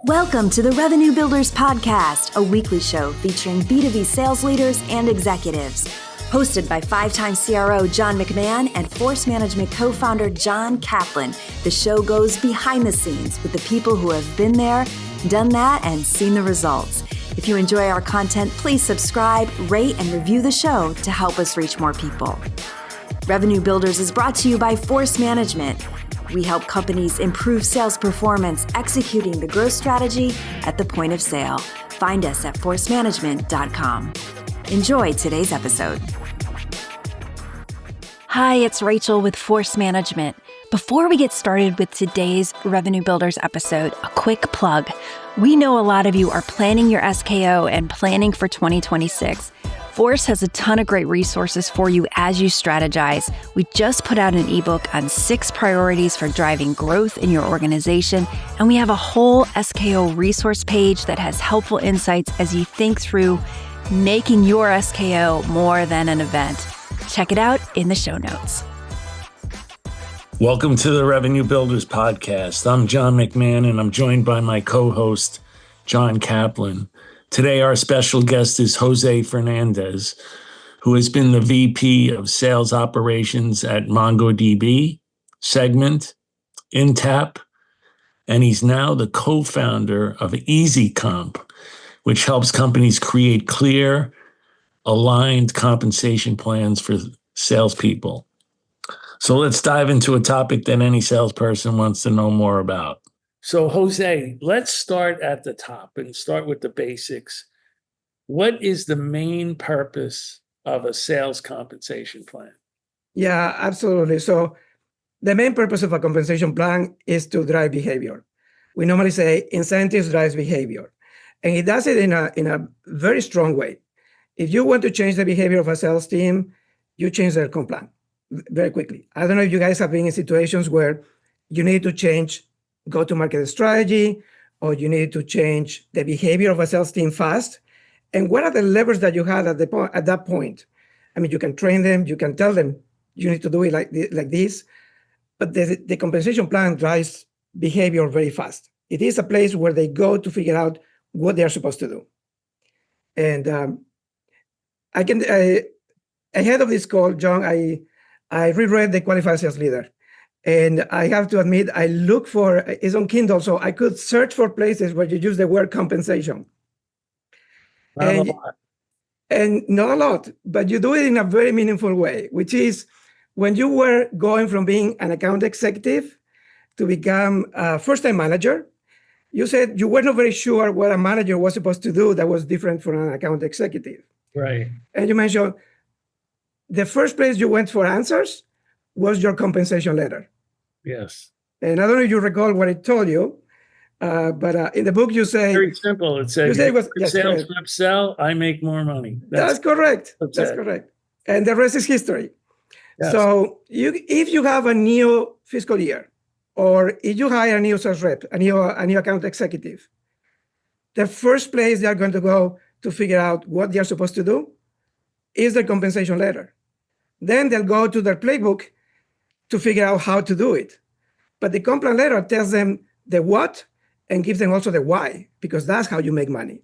Welcome to the Revenue Builders Podcast, a weekly show featuring B2B sales leaders and executives. Hosted by five-time CRO John McMahon and Force Management co-founder John Kaplan, the show goes behind the scenes with the people who have been there, done that, and seen the results. If you enjoy our content, please subscribe, rate, and review the show to help us reach more people. Revenue Builders is brought to you by Force Management. We help companies improve sales performance, executing the growth strategy at the point of sale. Find us at forcemanagement.com. Enjoy today's episode. Hi, it's Rachel with Force Management. Before we get started with today's Revenue Builders episode, a quick plug. We know a lot of you are planning your SKO and planning for 2026. Force has a ton of great resources for you as you strategize. We just put out an ebook on 6 priorities for driving growth in your organization, and we have a whole SKO resource page that has helpful insights as you think through making your SKO more than an event. Check it out in the show notes. Welcome to the Revenue Builders Podcast. I'm John McMahon, and I'm joined by my co-host, John Kaplan. Today, our special guest is Jose Fernandez, who has been the VP of Sales Operations at MongoDB, Segment, Intap, and he's now the co-founder of EasyComp, which helps companies create clear, aligned compensation plans for salespeople. So let's dive into a topic that any salesperson wants to know more about. So, Jose, let's start at the top and start with the basics. What is the main purpose of a sales compensation plan? Yeah, absolutely. So the main purpose of a compensation plan is to drive behavior. We normally say incentives drives behavior. And it does it in a very strong way. If you want to change the behavior of a sales team, you change their comp plan very quickly. I don't know if you guys have been in situations where you need to change go-to-market strategy, or you need to change the behavior of a sales team fast. And what are the levers that you had at that point? I mean, you can train them, you can tell them you need to do it like this, but the compensation plan drives behavior very fast. It is a place where they go to figure out what they're supposed to do. And ahead of this call, John, I reread The Qualified Sales Leader. And I have to admit, I look for, it's on Kindle, so I could search for places where you use the word compensation. Not a lot. And not a lot, but you do it in a very meaningful way, which is when you were going from being an account executive to become a first-time manager, you said you were not very sure what a manager was supposed to do that was different from an account executive. Right. And you mentioned the first place you went for answers was your compensation letter. Yes. And I don't know if you recall what it told you, but in the book you say... Very simple. It said, sales reps sell, I make more money. That's correct. That's correct. And the rest is history. Yes. So if you have a new fiscal year, or if you hire a new sales rep, a new account executive, the first place they are going to go to figure out what they are supposed to do is their compensation letter. Then they'll go to their playbook to figure out how to do it. But the comp plan letter tells them the what and gives them also the why, because that's how you make money.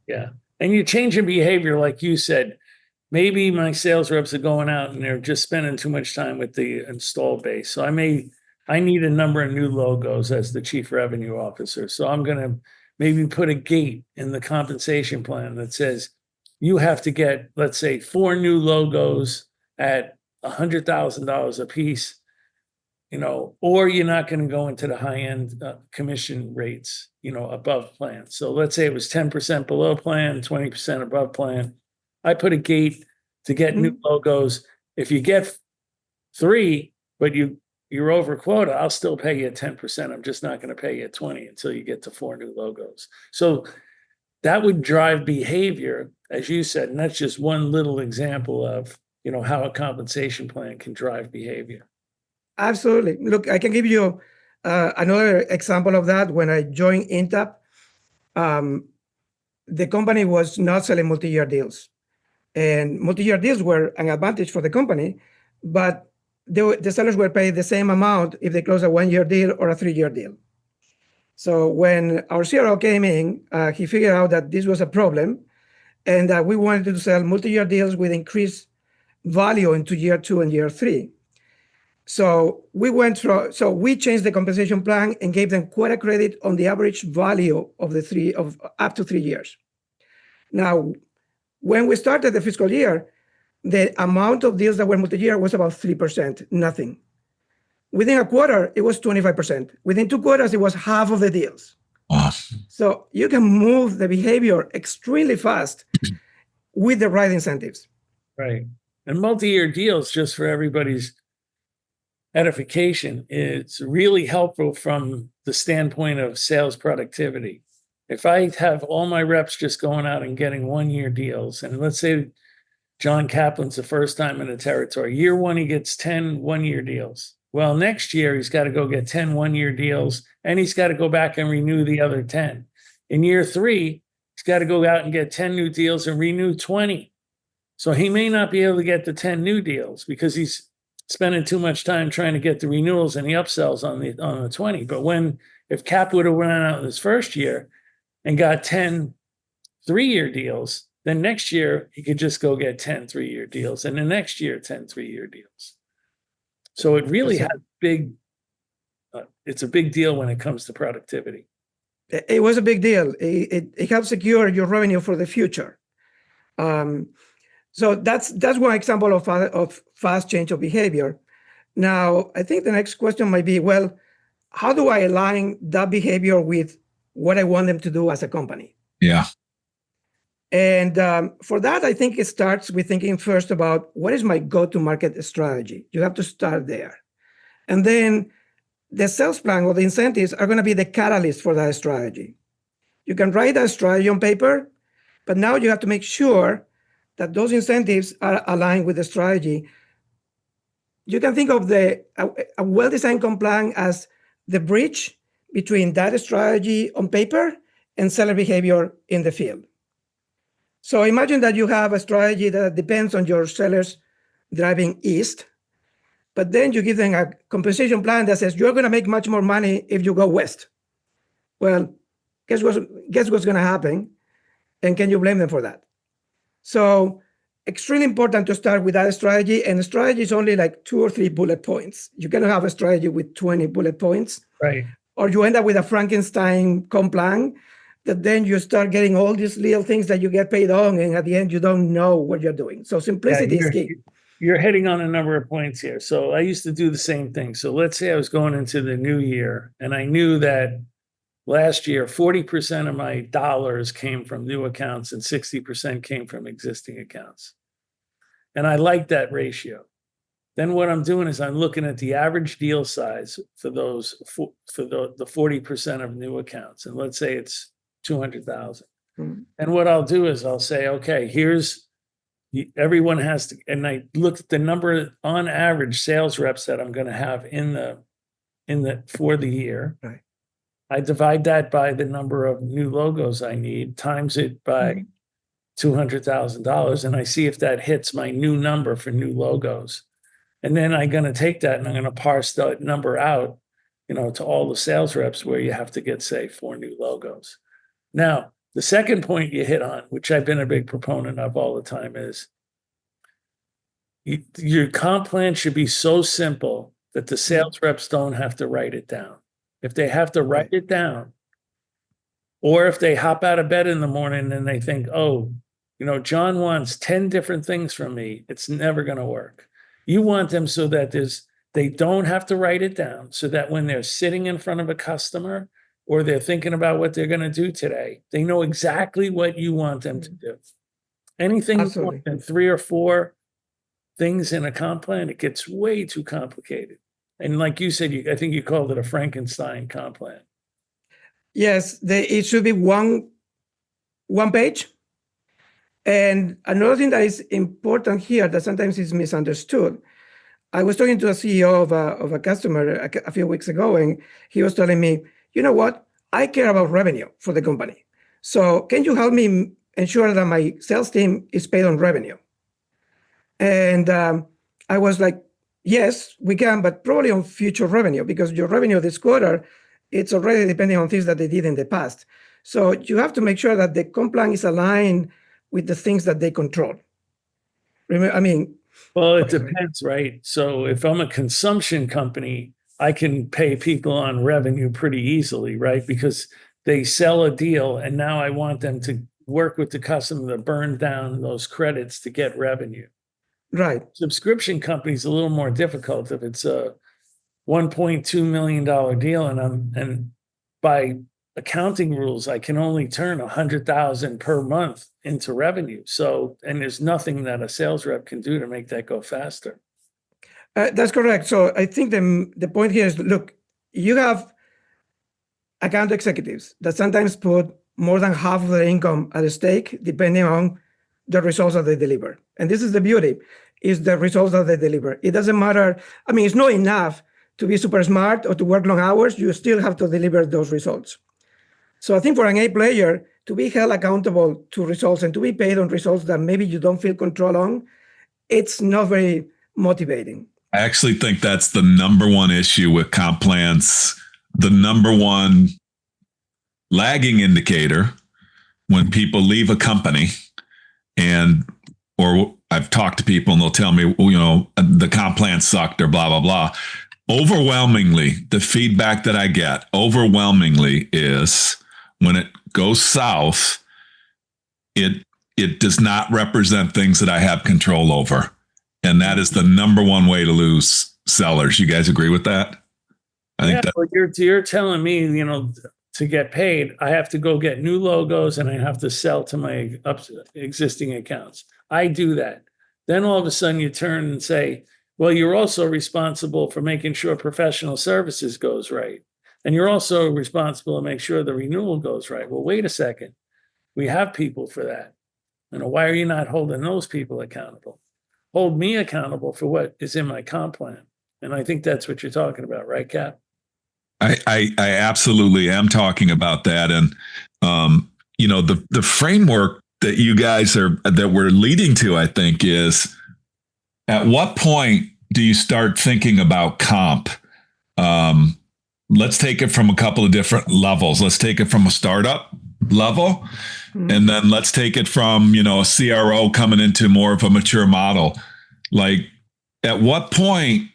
Yeah. And you change your behavior, like you said. Maybe my sales reps are going out and they're just spending too much time with the install base. So I need a number of new logos as the chief revenue officer. So I'm going to maybe put a gate in the compensation plan that says you have to get, let's say, 4 new logos at $100,000 a piece, or you're not going to go into the high-end commission rates, above plan. So let's say it was 10% below plan, 20% above plan. I put a gate to get new logos. If you get 3, but you're over quota, I'll still pay you 10%. I'm just not going to pay you 20 until you get to 4 new logos. So that would drive behavior, as you said, and that's just one little example of how a compensation plan can drive behavior. Absolutely. Look, I can give you another example of that. When I joined Intap, the company was not selling multi-year deals. And multi-year deals were an advantage for the company, but the sellers were paid the same amount if they close a 1-year deal or a 3-year deal. So when our CRO came in, he figured out that this was a problem and that we wanted to sell multi-year deals with increased value into year 2 and year 3. So we changed the compensation plan and gave them quota credit on the average value of up to 3 years. Now, when we started the fiscal year, the amount of deals that were multi-year was about 3%, nothing. Within a quarter, it was 25%. Within 2 quarters, it was half of the deals. Awesome. So you can move the behavior extremely fast with the right incentives. Right. And multi-year deals, just for everybody's edification, it's really helpful from the standpoint of sales productivity. If I have all my reps just going out and getting 1-year deals, and let's say John Kaplan's the first time in a territory, year 1, he gets 10 1-year deals. Well, next year, he's got to go get 10 1-year deals, and he's got to go back and renew the other 10. In year 3, he's got to go out and get 10 new deals and renew 20. So he may not be able to get the 10 new deals because he's spending too much time trying to get the renewals and the upsells on the 20. But if Cap would have went out in his first year and got 10 3-year deals, then next year he could just go get 10 3-year deals, and the next year 10 3-year deals. So it really has it's a big deal when it comes to productivity. It was a big deal. It helps secure your revenue for the future. So that's one example of fast change of behavior. Now, I think the next question might be, well, how do I align that behavior with what I want them to do as a company? Yeah. And for that, I think it starts with thinking first about what is my go-to-market strategy. You have to start there. And then the sales plan or the incentives are going to be the catalyst for that strategy. You can write that strategy on paper, but now you have to make sure that those incentives are aligned with the strategy. You can think of a well-designed comp plan as the bridge between that strategy on paper and seller behavior in the field. So imagine that you have a strategy that depends on your sellers driving east, but then you give them a compensation plan that says you're going to make much more money if you go west. Well, guess what's going to happen? And can you blame them for that? So extremely important to start with that strategy, and the strategy is only like 2 or 3 bullet points. You can have a strategy with 20 bullet points, right? Or you end up with a Frankenstein comp plan that then you start getting all these little things that you get paid on, and at the end you don't know what you're doing. So simplicity is key. You're hitting on a number of points here. So I used to do the same thing. So let's say I was going into the new year, and I knew that last year 40% of my dollars came from new accounts and 60% came from existing accounts. And I like that ratio. Then what I'm doing is I'm looking at the average deal size for the 40% of new accounts. And let's say it's 200,000. Mm-hmm. And what I'll do is I'll say, okay, everyone has to, and I look at the number on average sales reps that I'm going to have for the year. Right. I divide that by the number of new logos I need, times it by $200,000, and I see if that hits my new number for new logos. And then I'm going to take that and I'm going to parse that number out, to all the sales reps where you have to get, say, 4 new logos. Now, the second point you hit on, which I've been a big proponent of all the time, is your comp plan should be so simple that the sales reps don't have to write it down. If they have to write it down, or if they hop out of bed in the morning and they think, John wants 10 different things from me, it's never going to work. You want them so that they don't have to write it down, so that when they're sitting in front of a customer or they're thinking about what they're going to do today, they know exactly what you want them to do. Anything more than 3 or 4 things in a comp plan, it gets way too complicated. And like you said, I think you called it a Frankenstein comp plan. Yes, it should be one page. And another thing that is important here that sometimes is misunderstood. I was talking to a CEO of a customer a few weeks ago, and he was telling me, you know what? I care about revenue for the company. So can you help me ensure that my sales team is paid on revenue? And I was like, yes, we can, but probably on future revenue, because your revenue this quarter it's already depending on things that they did in the past. So you have to make sure that the comp plan is aligned with the things that they control. Remember, I mean, Well, it depends, right? So if I'm a consumption company, I can pay people on revenue pretty easily, right? Because they sell a deal and now I want them to work with the customer to burn down those credits to get revenue. right. Subscription company is a little more difficult if it's a $1.2 million deal and by accounting rules, I can only turn 100,000 per month into revenue. So, and there's nothing that a sales rep can do to make that go faster. That's correct. So I think the point here is, look, you have account executives that sometimes put more than half of their income at stake, depending on the results that they deliver. And this is the beauty, is the results that they deliver. It doesn't matter. I mean, it's not enough to be super smart or to work long hours. You still have to deliver those results. So I think for an A player, to be held accountable to results and to be paid on results that maybe you don't feel control on, it's not very motivating. I actually think that's the number one issue with comp plans. The number one lagging indicator when people leave a company or I've talked to people and they'll tell me, well, you know, the comp plan sucked or blah, blah, blah. Overwhelmingly, the feedback that I get overwhelmingly is when it goes south, it does not represent things that I have control over. And that is the number one way to lose sellers. You guys agree with that? I think that. Well, you're telling me, you know, to get paid, I have to go get new logos and I have to sell to my existing accounts. I do that. Then all of a sudden you turn and say, well, you're also responsible for making sure professional services goes right. And you're also responsible to make sure the renewal goes right. Well, wait a second. We have people for that. And why are you not holding those people accountable? Hold me accountable for what is in my comp plan. And I think that's what you're talking about, right, Cap? I absolutely am talking about that. And, you know, the framework that you guys that we're leading to, I think, is at what point do you start thinking about comp? Let's take it from a couple of different levels. Let's take it from a startup level. And then let's take it from, you know, a CRO coming into more of a mature model. Like, at what point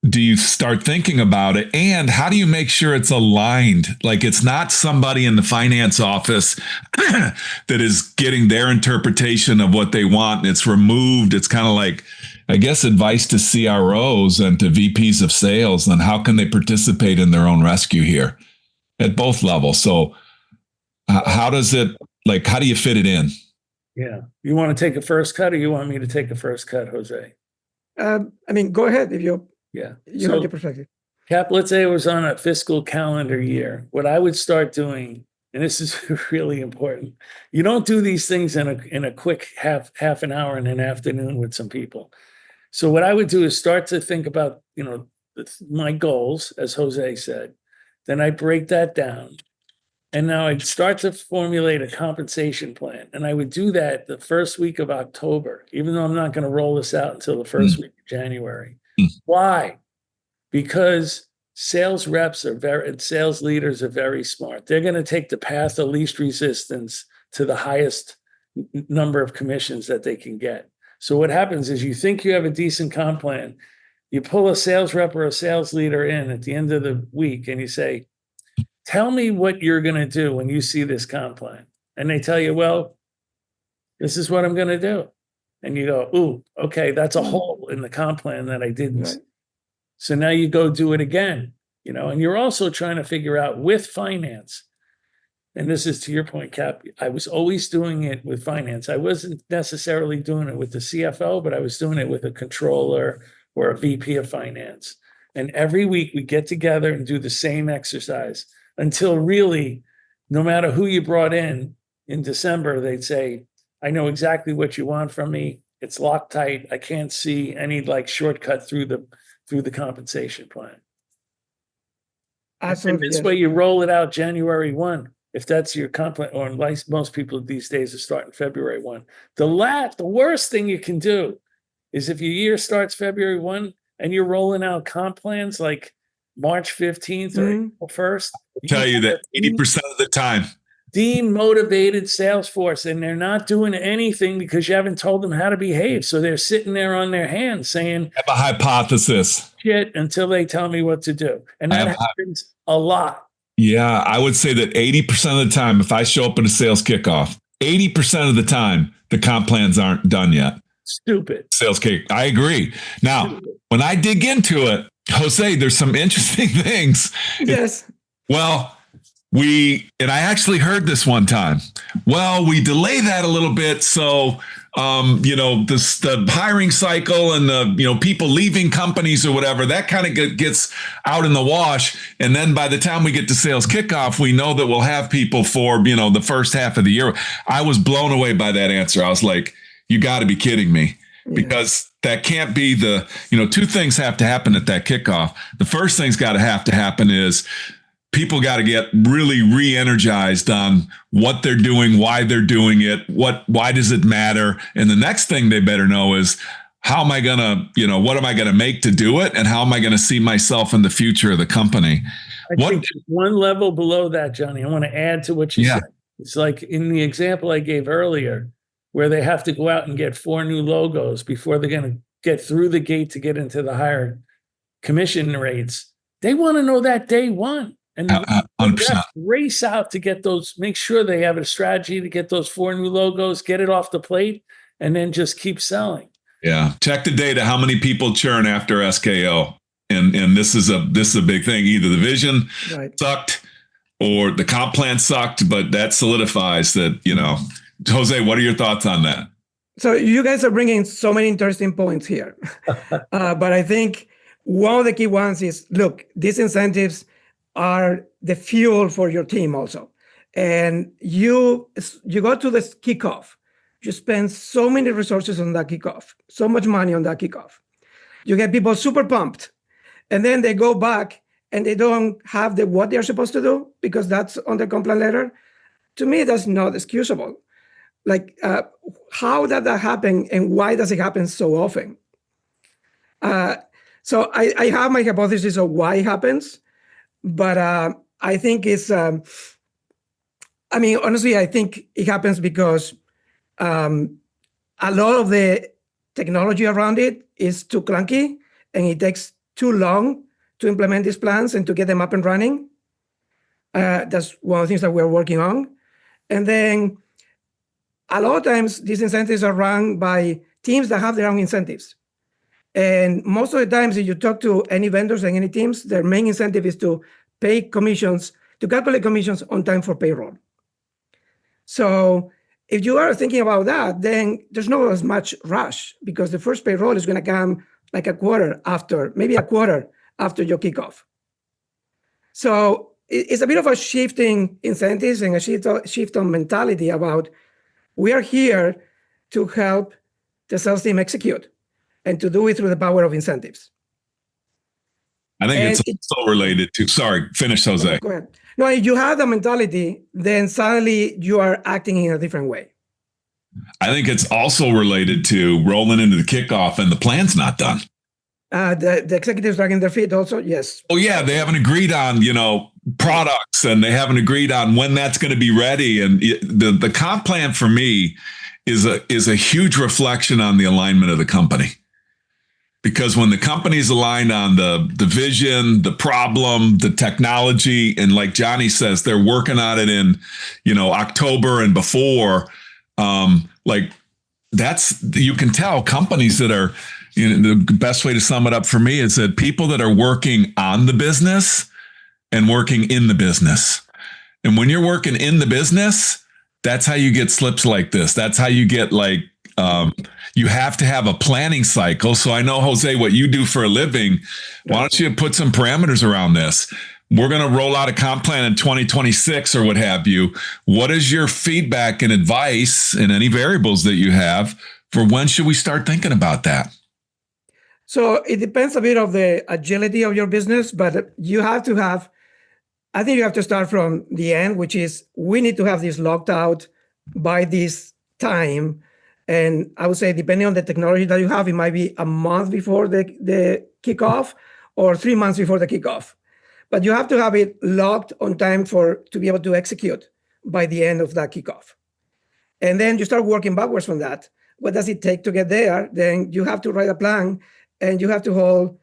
do you start thinking about it? And how do you make sure it's aligned? Like, it's not somebody in the finance office that is getting their interpretation of what they want. And it's removed. It's kind of like, I guess, advice to CROs and to VPs of sales on how can they participate in their own rescue here at both levels. So how does it, like, how do you fit it in? Yeah. You want to take a first cut or you want me to take a first cut, Jose? I mean, go ahead if you have your perspective. Cap, let's say it was on a fiscal calendar year. What I would start doing, and this is really important, you don't do these things in a quick half an hour in an afternoon with some people. So what I would do is start to think about, you know, my goals, as Jose said. Then I break that down. And now I'd start to formulate a compensation plan. And I would do that the first week of October, even though I'm not going to roll this out until the first week of January. Why? Because sales reps sales leaders are very smart. They're going to take the path of least resistance to the highest number of commissions that they can get. So what happens is you think you have a decent comp plan. You pull a sales rep or a sales leader in at the end of the week and you say, tell me what you're going to do when you see this comp plan. And they tell you, well, this is what I'm going to do. And you go, ooh, okay, that's a hole in the comp plan that I didn't. Right. So now you go do it again, you know, and you're also trying to figure out with finance. And this is to your point, Cap, I was always doing it with finance. I wasn't necessarily doing it with the CFO, but I was doing it with a controller or a VP of finance. And every week we get together and do the same exercise until really, no matter who you brought in December, they'd say, I know exactly what you want from me. It's locked tight. I can't see any like shortcut through the compensation plan. Absolutely. And this way you roll it out January 1. If that's your comp plan, or like most people these days are starting February 1. The worst thing you can do is if your year starts February 1 and you're rolling out comp plans like March 15th or April 1st. I'll tell you that 80% of the time. Demotivated sales force, and they're not doing anything because you haven't told them how to behave. So they're sitting there on their hands saying, I have a hypothesis. Shit, until they tell me what to do. And that happens a lot. Yeah, I would say that 80% of the time, if I show up at a sales kickoff, 80% of the time, the comp plans aren't done yet. Stupid. Sales kick. I agree. Now, when I dig into it, Jose, there's some interesting things. Yes. Well, and I actually heard this one time. Well, we delay that a little bit. So, the hiring cycle and the, people leaving companies or whatever, that kind of gets out in the wash. And then by the time we get to sales kickoff, we know that we'll have people for, the first half of the year. I was blown away by that answer. I was like, you got to be kidding me. Yeah. Because that can't be two things have to happen at that kickoff. The first thing's got to happen is people got to get really re-energized on what they're doing, why they're doing it, why does it matter? And the next thing they better know is, how am I going to, what am I going to make to do it? And how am I going to see myself in the future of the company? I think one level below that, Johnny, I want to add to what you said. It's like in the example I gave earlier, where they have to go out and get 4 new logos before they're going to get through the gate to get into the higher commission rates. They want to know that day one. And 100%. Race out to get those, make sure they have a strategy to get those 4 new logos, get it off the plate, and then just keep selling. Yeah. Check the data. How many people churn after SKO? And this is a big thing. Either the vision sucked or the comp plan sucked, but that solidifies that, Jose, what are your thoughts on that? So you guys are bringing so many interesting points here. But I think one of the key ones is, look, these incentives are the fuel for your team also. And you go to this kickoff, you spend so many resources on that kickoff, so much money on that kickoff. You get people super pumped, and then they go back and they don't have what they're supposed to do because that's on the comp plan letter. To me, that's not excusable. Like, how did that happen, and why does it happen so often? So I have my hypothesis of why it happens, but I think it's, honestly, I think it happens because a lot of the technology around it is too clunky, and it takes too long to implement these plans and to get them up and running. That's one of the things that we're working on. And then a lot of times these incentives are run by teams that have their own incentives. And most of the times, if you talk to any vendors and any teams, their main incentive is to pay commissions, to calculate commissions on time for payroll. So if you are thinking about that, then there's not as much rush because the first payroll is going to come like maybe a quarter after your kickoff. So it's a bit of a shifting incentives and a shift on mentality about, we are here to help the sales team execute and to do it through the power of incentives. I think it's also related to, finish, Jose. Go ahead. No, if you have the mentality, then suddenly you are acting in a different way. I think it's also related to rolling into the kickoff and the plan's not done. The executives dragging their feet also, yes. Oh yeah, they haven't agreed on, products, and they haven't agreed on when that's going to be ready. And the comp plan for me is a huge reflection on the alignment of the company. Because when the company's aligned on the vision, the problem, the technology, and like Johnny says, they're working on it in, October and before, you can tell companies that are, the best way to sum it up for me is that people that are working on the business and working in the business. And when you're working in the business, that's how you get slips like this. That's how you get you have to have a planning cycle. So I know, Jose, what you do for a living. Why don't you put some parameters around this? We're going to roll out a comp plan in 2026 or what have you. What is your feedback and advice and any variables that you have for when should we start thinking about that? So it depends a bit of the agility of your business, but I think you have to start from the end, which is we need to have this locked out by this time. And I would say, depending on the technology that you have, it might be a month before the kickoff or 3 months before the kickoff. but you have to have it locked on time to be able to execute by the end of that kickoff. And then you start working backwards from that. What does it take to get there? Then you have to write a plan, and you have to hold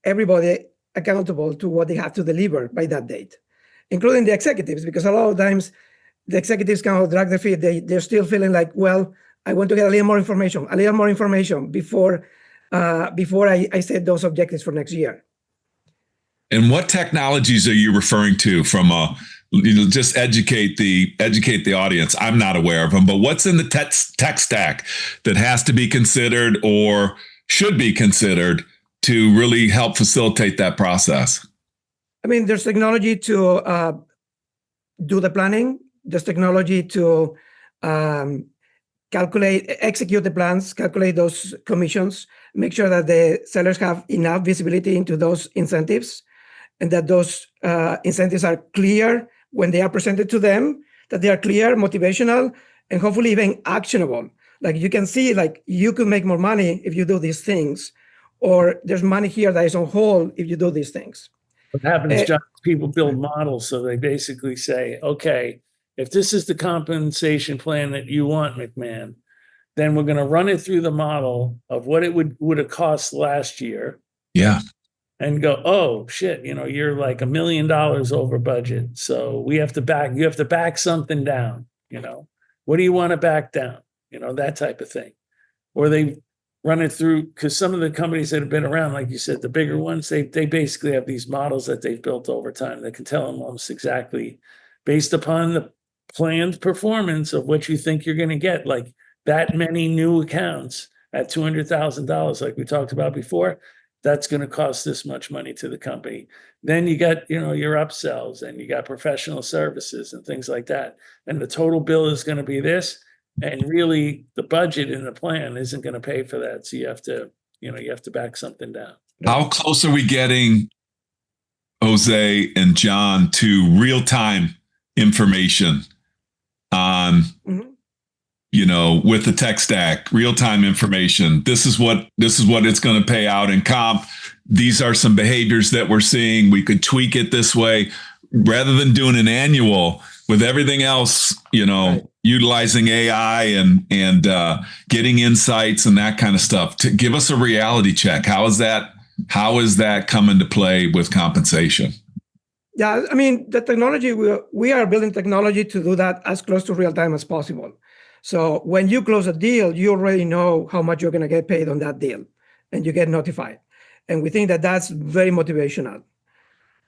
everybody accountable to what they have to deliver by that date, including the executives, because a lot of times the executives kind of drag their feet. They're still feeling like, well, I want to get a little more information before I set those objectives for next year. And what technologies are you referring to from just educate the audience? I'm not aware of them, but what's in the tech stack that has to be considered or should be considered to really help facilitate that process? I mean, there's technology to do the planning. There's technology to execute the plans, calculate those commissions, make sure that the sellers have enough visibility into those incentives, and that those incentives are clear when they are presented to them, that they are clear, motivational, and hopefully even actionable. Like you can see, like you could make more money if you do these things, or there's money here that is on hold if you do these things. What happens, John, people build models. So they basically say, okay, if this is the compensation plan that you want, McMahon, then we're going to run it through the model of what it would have cost last year. Yeah. And go, oh shit, you're like $1 million over budget. So you have to back something down. What do you want to back down? That type of thing. Or they run it through, because some of the companies that have been around, like you said, the bigger ones, they basically have these models that they've built over time that can tell them almost exactly based upon the planned performance of what you think you're going to get, like that many new accounts at $200,000, like we talked about before. That's going to cost this much money to the company. Then you got, your upsells, and you got professional services and things like that. And the total bill is going to be this. And really the budget in the plan isn't going to pay for that. So you have to back something down. How close are we getting, Jose and John, to real-time information on, with the tech stack, real-time information? This is what it's going to pay out in comp. These are some behaviors that we're seeing. We could tweak it this way rather than doing an annual with everything else, right. Utilizing AI and getting insights and that kind of stuff. To give us a reality check. How is that come into play with compensation? Yeah, I mean, the technology, we are building technology to do that as close to real time as possible. So when you close a deal, you already know how much you're going to get paid on that deal, and you get notified. And we think that that's very motivational.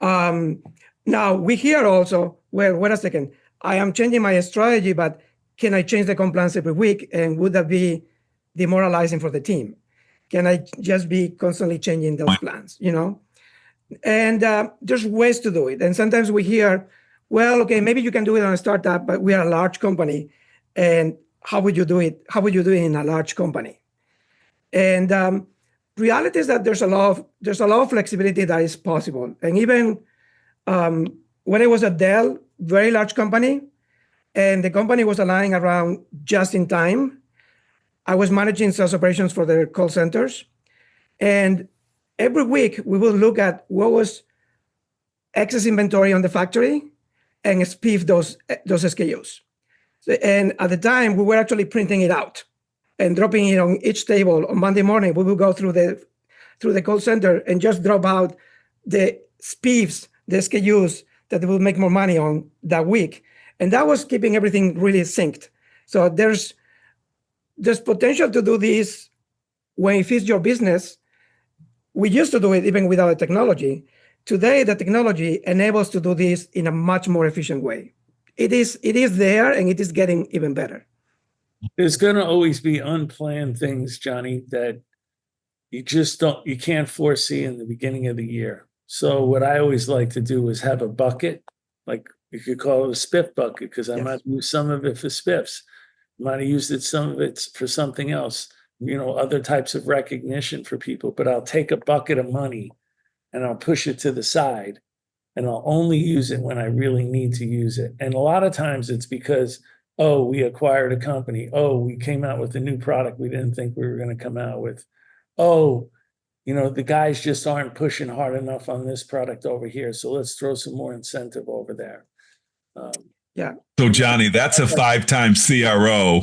Now, we hear also, well, wait a second, I am changing my strategy, but can I change the compliance every week? And would that be demoralizing for the team? Can I just be constantly changing those plans, And there's ways to do it. And sometimes we hear, well, okay, maybe you can do it on a startup, but we are a large company. And how would you do it? How would you do it in a large company? And reality is that there's a lot of flexibility that is possible. And even when I was at Dell, very large company, and the company was aligning around just in time, I was managing sales operations for their call centers. And every week we will look at what was excess inventory on the factory and spiff those SKUs. And at the time, we were actually printing it out and dropping it on each table. On Monday morning, we will go through the call center and just drop out the spiffs, the SKUs that will make more money on that week. And that was keeping everything really synced. So there's potential to do this when it fits your business. We used to do it even without the technology. Today, the technology enables to do this in a much more efficient way. It is there, and it is getting even better. There's going to always be unplanned things, Johnny, that you can't foresee in the beginning of the year. So what I always like to do is have a bucket, like you could call it a spiff bucket, because I might use some of it for spiffs. I might have used some of it for something else, other types of recognition for people. But I'll take a bucket of money and I'll push it to the side, and I'll only use it when I really need to use it. And a lot of times it's because, we acquired a company. We came out with a new product we didn't think we were going to come out with. the guys just aren't pushing hard enough on this product over here. So let's throw some more incentive over there. So Johnny, that's a 5-time CRO,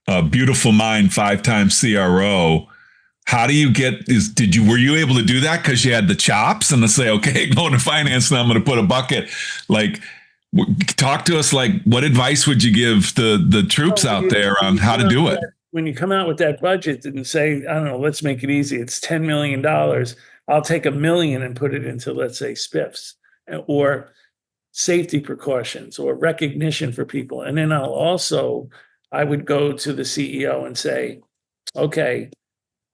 a beautiful mind, 5-time CRO. How do you were you able to do that because you had the chops and to say, okay, going to finance and I'm going to put a bucket? Like, talk to us, like, what advice would you give the troops out there on how to do it? When you come out with that budget and say, I don't know, let's make it easy. It's $10 million. I'll take $1 million and put it into, let's say, spiffs or safety precautions or recognition for people. And then I would go to the CEO and say, okay,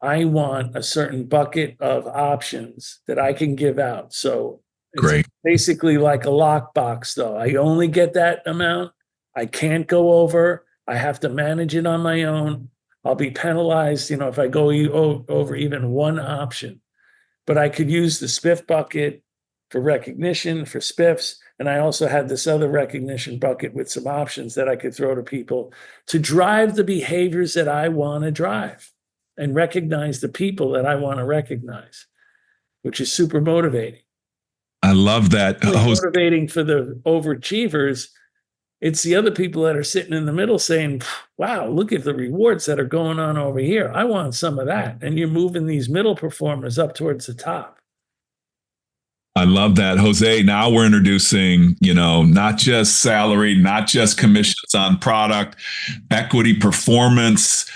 I want a certain bucket of options that I can give out. So it's basically like a lockbox, though. I only get that amount. I can't go over. I have to manage it on my own. I'll be penalized, if I go over even one option. But I could use the spiff bucket for recognition, for spiffs. And I also had this other recognition bucket with some options that I could throw to people to drive the behaviors that I want to drive and recognize the people that I want to recognize, which is super motivating. I love that. Motivating for the overachievers. It's the other people that are sitting in the middle saying, wow, look at the rewards that are going on over here. I want some of that. And you're moving these middle performers up towards the top. I love that, Jose. Now we're introducing, not just salary, not just commissions on product, equity performance.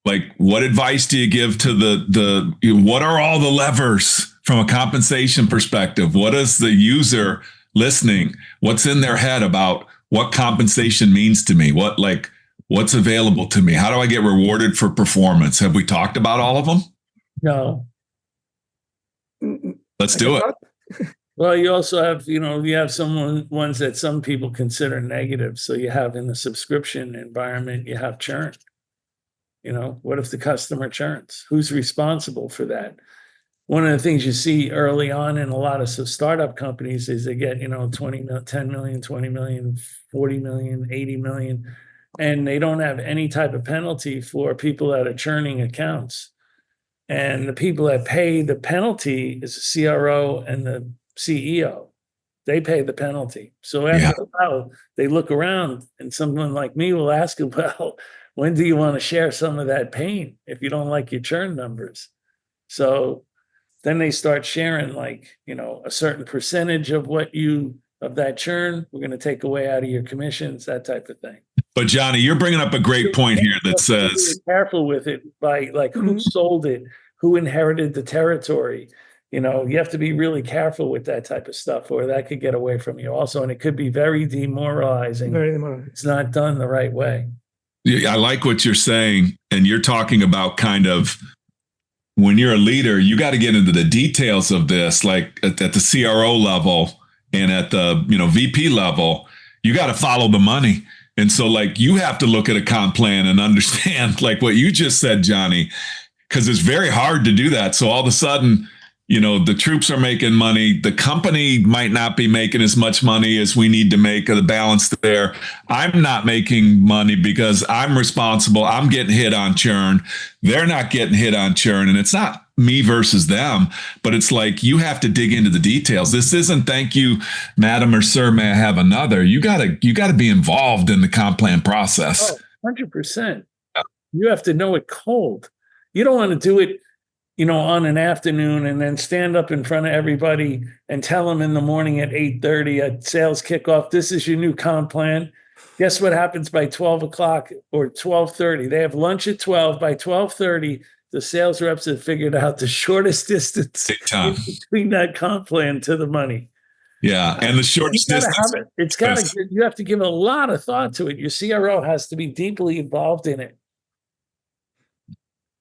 Like, what advice do you give to what are all the levers from a compensation perspective? What is the user listening? What's in their head about what compensation means to me? What's available to me? How do I get rewarded for performance? Have we talked about all of them? No. Let's do it. Well, you also have, you have ones that some people consider negative. So you have in the subscription environment, you have churn. What if the customer churns? Who's responsible for that? One of the things you see early on in a lot of startup companies is they get, 10 million, 20 million, 40 million, 80 million, and they don't have any type of penalty for people that are churning accounts. And the people that pay the penalty is the CRO and the CEO. They pay the penalty. So after a while, they look around and someone like me will ask them, well, when do you want to share some of that pain if you don't like your churn numbers? So then they start sharing a certain percentage of that churn. We're going to take away out of your commissions, that type of thing. But Johnny, you're bringing up a great point here that says, be careful with it by who sold it, who inherited the territory. You have to be really careful with that type of stuff, or that could get away from you also. And it could be very demoralizing. It's not done the right way. I like what you're saying. And you're talking about kind of, when you're a leader, you got to get into the details of this, like at the CRO level and at the, VP level, you got to follow the money. And so you have to look at a comp plan and understand what you just said, Johnny, because it's very hard to do that. So all of a sudden, the troops are making money. The company might not be making as much money as we need to make, the balance there. I'm not making money because I'm responsible. I'm getting hit on churn. They're not getting hit on churn. And it's not me versus them, but it's you have to dig into the details. This isn't thank you, madam or sir, may I have another? You gotta be involved in the comp plan process. 100%. You have to know it cold. You don't want to do it on an afternoon and then stand up in front of everybody and tell them in the morning at 8:30 at sales kickoff, this is your new comp plan. Guess what happens by 12 o'clock or 12:30? They have lunch at 12. By 12:30, the sales reps have figured out the shortest distance between that comp plan to the money. Yeah, and the shortest distance. You have to give a lot of thought to it. Your CRO has to be deeply involved in it.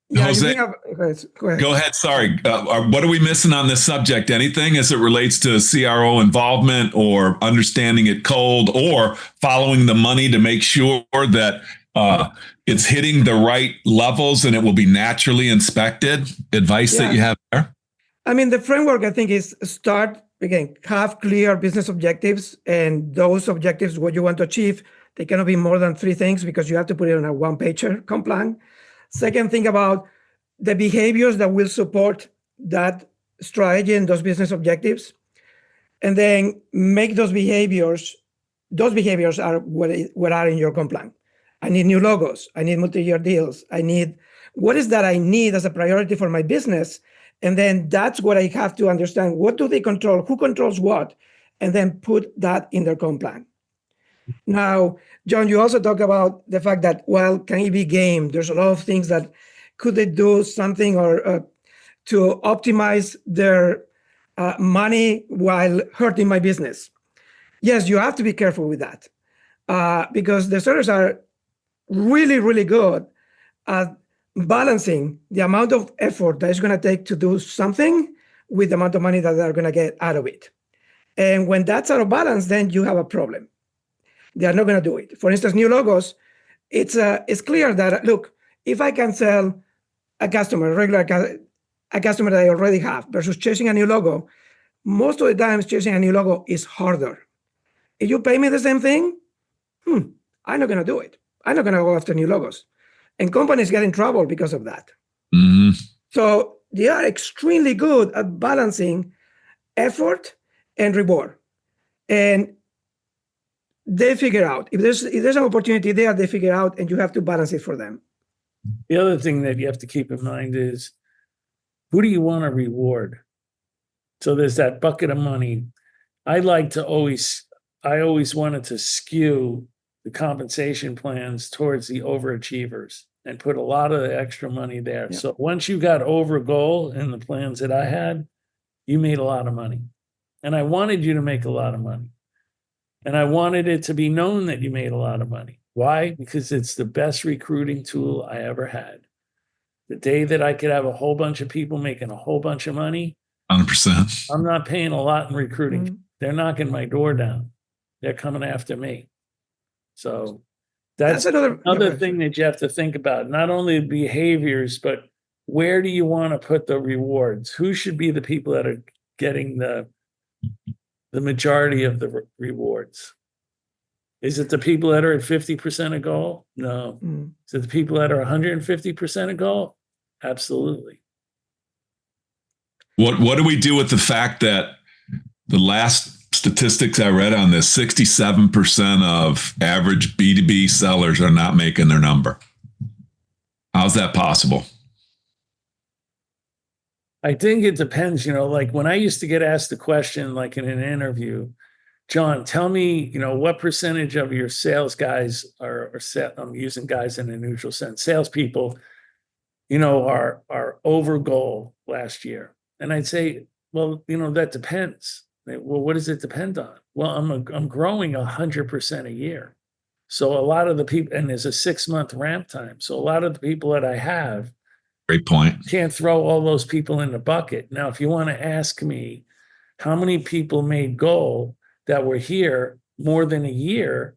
Yeah, Jose, go ahead. Sorry. What are we missing on this subject? Anything as it relates to CRO involvement or understanding it cold or following the money to make sure that it's hitting the right levels and it will be naturally inspected? Advice that you have there? I mean, the framework, I think, is have clear business objectives, and those objectives, what you want to achieve, they cannot be more than 3 things because you have to put it on a one-pager comp plan. Second, think about the behaviors that will support that strategy and those business objectives, and then make those behaviors. Those behaviors are what are in your comp plan. I need new logos. I need multi-year deals. I need, what is that I need as a priority for my business? And then that's what I have to understand. What do they control? Who controls what? And then put that in their comp plan. Now, John, you also talk about the fact that, well, can it be gamed? There's a lot of things that could they do something or to optimize their money while hurting my business? Yes, you have to be careful with that because the sellers are really, really good at balancing the amount of effort that it's going to take to do something with the amount of money that they're going to get out of it. And when that's out of balance, then you have a problem. They are not going to do it. For instance, new logos, it's clear that, look, if I can sell a customer, a customer that I already have versus chasing a new logo, most of the times chasing a new logo is harder. If you pay me the same thing, I'm not going to do it. I'm not going to go after new logos. And companies get in trouble because of that. Mm-hmm. So they are extremely good at balancing effort and reward. And they figure out, if there's an opportunity there, they figure out, and you have to balance it for them. The other thing that you have to keep in mind is, who do you want to reward? So there's that bucket of money. I always wanted to skew the compensation plans towards the overachievers and put a lot of the extra money there. Yeah. So once you got over goal in the plans that I had, you made a lot of money. And I wanted you to make a lot of money. And I wanted it to be known that you made a lot of money. Why? Because it's the best recruiting tool I ever had. The day that I could have a whole bunch of people making a whole bunch of money, 100%. I'm not paying a lot in recruiting. Mm-hmm. They're knocking my door down. They're coming after me. So that's another thing that you have to think about. Not only behaviors, but where do you want to put the rewards? Who should be the people that are getting the majority of the rewards? Is it the people that are at 50% of goal? No. Mm. Is it the people that are 150% of goal? Absolutely. What do we do with the fact that the last statistics I read on this, 67% of average B2B sellers are not making their number? How's that possible? I think it depends, like when I used to get asked the question, like in an interview, John, tell me, what percentage of your sales guys I'm using guys in a neutral sense, salespeople, are over goal last year. And I'd say, well, that depends. Well, what does it depend on? Well, I'm growing 100% a year. So a lot of the people, and there's a 6-month ramp time. So a lot of the people that I have, great point, can't throw all those people in the bucket. Now, if you want to ask me how many people made goal that were here more than a year,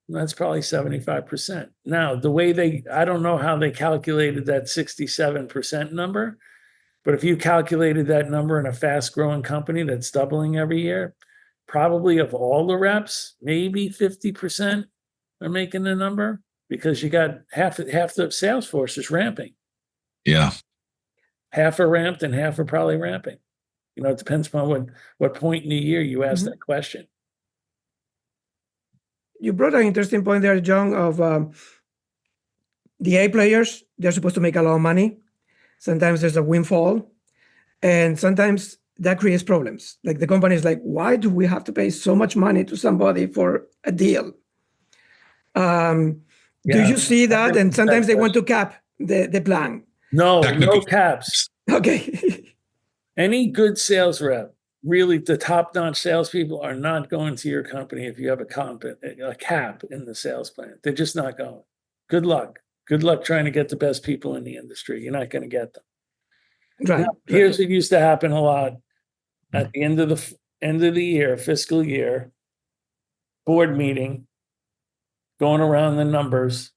that's probably 75%. Now, I don't know how they calculated that 67% number, but if you calculated that number in a fast growing company that's doubling every year, probably of all the reps, maybe 50% are making the number because you got half the sales force is ramping. Yeah. Half are ramped and half are probably ramping. It depends upon what point in the year you ask that question. You brought an interesting point there, John, of the A players. They're supposed to make a lot of money. Sometimes there's a windfall, and sometimes that creates problems. Like the company is like, why do we have to pay so much money to somebody for a deal? Do you see that? And sometimes they want to cap the plan. No caps. Okay. Any good sales rep, really the top-notch salespeople, are not going to your company if you have a cap in the sales plan. They're just not going. Good luck. Good luck trying to get the best people in the industry. You're not going to get them. Right. Now, here's what used to happen a lot at the end of the year, fiscal year, board meeting, going around the numbers.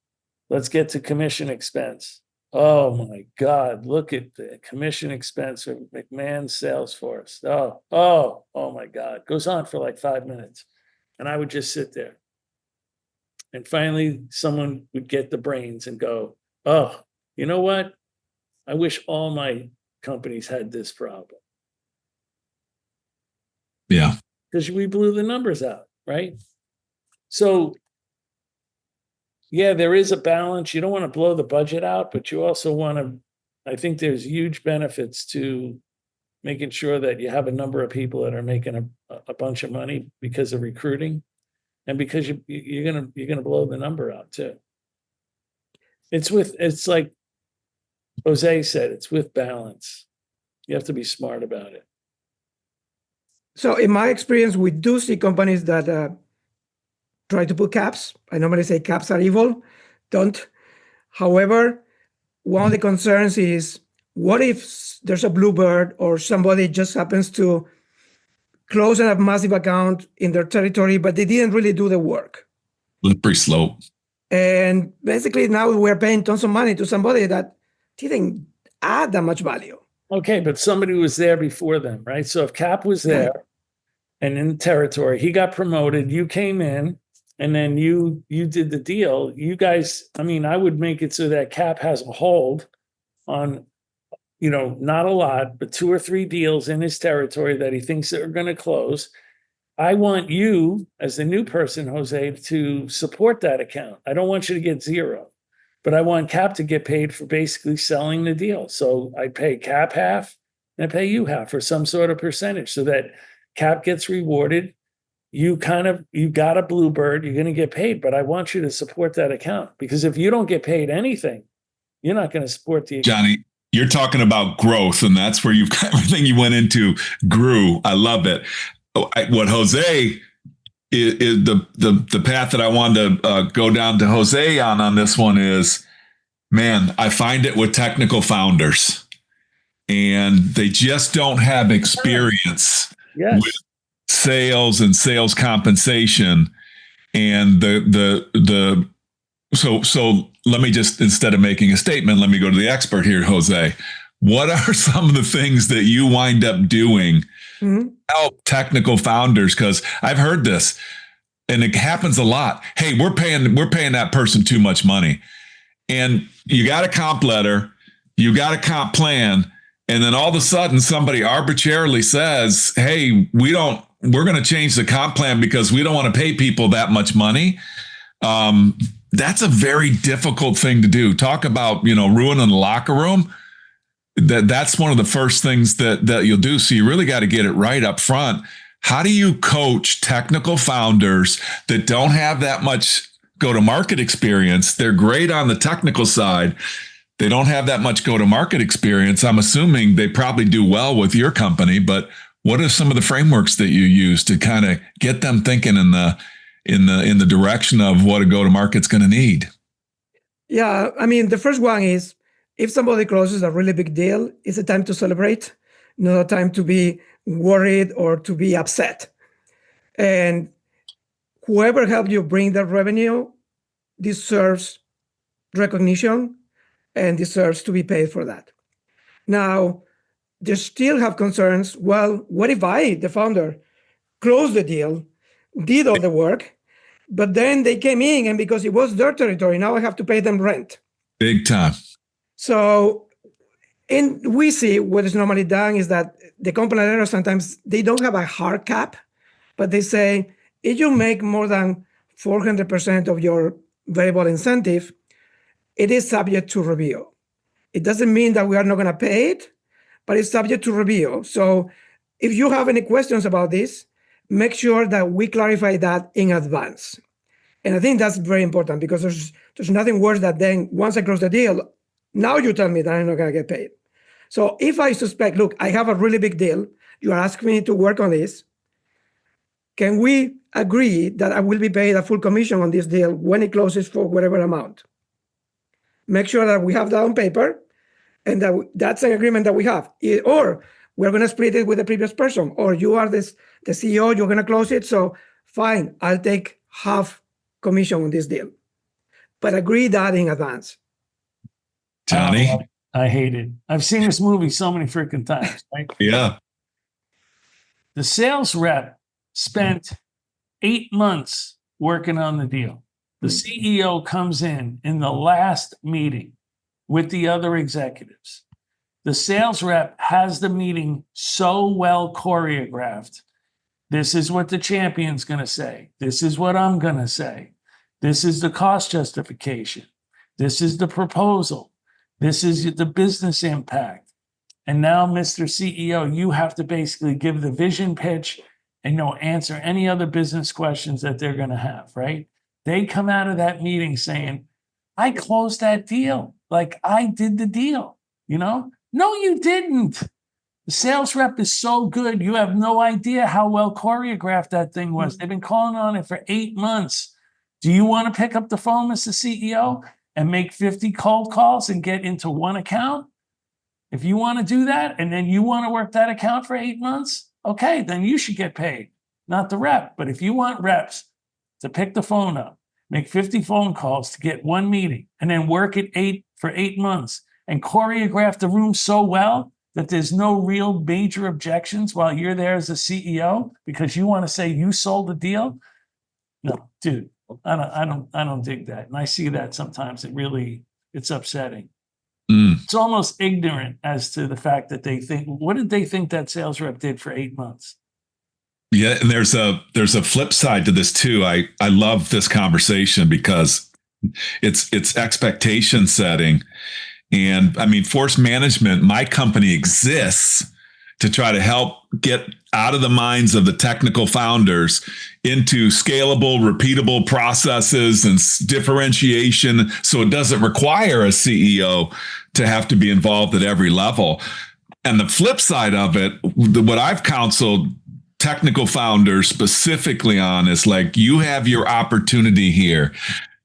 Let's get to commission expense. Oh my God, look at the commission expense of McMahon Salesforce. Oh my God. Goes on for like 5 minutes. And I would just sit there. And finally, someone would get the brains and go, oh, you know what? I wish all my companies had this problem. Yeah. Because we blew the numbers out, right? So, yeah, there is a balance. You don't want to blow the budget out, but you also want to, I think there's huge benefits to making sure that you have a number of people that are making a bunch of money because of recruiting, and because you're gonna blow the number out too. It's like Jose said, it's with balance. You have to be smart about it. So in my experience, we do see companies that try to put caps. I normally say caps are evil. Don't. However, one of the concerns is, what if there's a bluebird or somebody just happens to close a massive account in their territory, but they didn't really do the work? Slippery slope. And basically now we're paying tons of money to somebody that didn't add that much value. Okay, but somebody was there before them, right? So if Cap was there and in the territory, he got promoted, you came in, and then you did the deal. You guys, I mean, I would make it so that Cap has a hold on, not a lot, but 2 or 3 deals in his territory that he thinks are going to close. I want you, as the new person, Jose, to support that account. I don't want you to get 0, but I want Cap to get paid for basically selling the deal. So I pay Cap half and I pay you half, or some sort of percentage, so that Cap gets rewarded. You got a bluebird, you're going to get paid, but I want you to support that account, because if you don't get paid anything, you're not going to support the account. Johnny, you're talking about growth, and that's where everything you went into grew. I love it. What Jose is the path that I wanted to go down to Jose on this one is, man, I find it with technical founders, and they just don't have experience with sales and sales compensation. And so let me just, instead of making a statement, let me go to the expert here, Jose. What are some of the things that you wind up doing to help technical founders? Because I've heard this, and it happens a lot. Hey, we're paying that person too much money. And you got a comp letter, you got a comp plan, and then all of a sudden somebody arbitrarily says, hey, we're going to change the comp plan because we don't want to pay people that much money. That's a very difficult thing to do. Talk about, ruining the locker room. That's one of the first things that you'll do. So you really got to get it right up front. How do you coach technical founders that don't have that much go-to-market experience? They're great on the technical side. They don't have that much go-to-market experience. I'm assuming they probably do well with your company, but what are some of the frameworks that you use to kind of get them thinking in the direction of what a go-to-market's going to need? Yeah, I mean, the first one is, if somebody closes a really big deal, it's a time to celebrate, not a time to be worried or to be upset. And whoever helped you bring that revenue deserves recognition and deserves to be paid for that. Now, they still have concerns. Well, what if I, the founder, closed the deal, did all the work, but then they came in, and because it was their territory, now I have to pay them rent. Big time. So, and we see what is normally done is that the company leaders, sometimes they don't have a hard cap, but they say, if you make more than 400% of your variable incentive, it is subject to review. It doesn't mean that we are not going to pay it, but it's subject to review. So if you have any questions about this, make sure that we clarify that in advance. And I think that's very important, because there's nothing worse than then once I close the deal, now you tell me that I'm not going to get paid. So if I suspect, look, I have a really big deal, you are asking me to work on this, can we agree that I will be paid a full commission on this deal when it closes for whatever amount? Make sure that we have that on paper, and that's an agreement that we have. Or we're going to split it with the previous person, or you are the CEO, you're going to close it, so fine, I'll take half commission on this deal. But agree that in advance. Johnny? I hate it. I've seen this movie so many freaking times, right? Yeah. The sales rep spent 8 months working on the deal. The CEO comes in the last meeting with the other executives, The sales rep has the meeting so well choreographed. This is what the champion's going to say. This is what I'm going to say. This is the cost justification. This is the proposal. This is the business impact. And now, Mr. CEO, you have to basically give the vision pitch and answer any other business questions that they're going to have, right? They come out of that meeting saying, I closed that deal. Like, I did the deal, No, you didn't. The sales rep is so good. You have no idea how well choreographed that thing was. They've been calling on it for 8 months. Do you want to pick up the phone, Mr. CEO, and make 50 cold calls and get into one account? If you want to do that, and then you want to work that account for 8 months, okay, then you should get paid, not the rep. But if you want reps to pick the phone up, make 50 phone calls to get one meeting, and then work it for 8 months and choreograph the room so well that there's no real major objections while you're there as a CEO because you want to say you sold the deal. No, dude, I don't dig that. And I see that sometimes. It's upsetting. It's almost ignorant as to the fact that they think, what did they think that sales rep did for 8 months? Yeah, and there's a flip side to this too. I love this conversation because it's expectation setting. And I mean, force management, my company exists to try to help get out of the minds of the technical founders into scalable, repeatable processes and differentiation. So it doesn't require a CEO to have to be involved at every level. And the flip side of it, what I've counseled technical founders specifically on is like, you have your opportunity here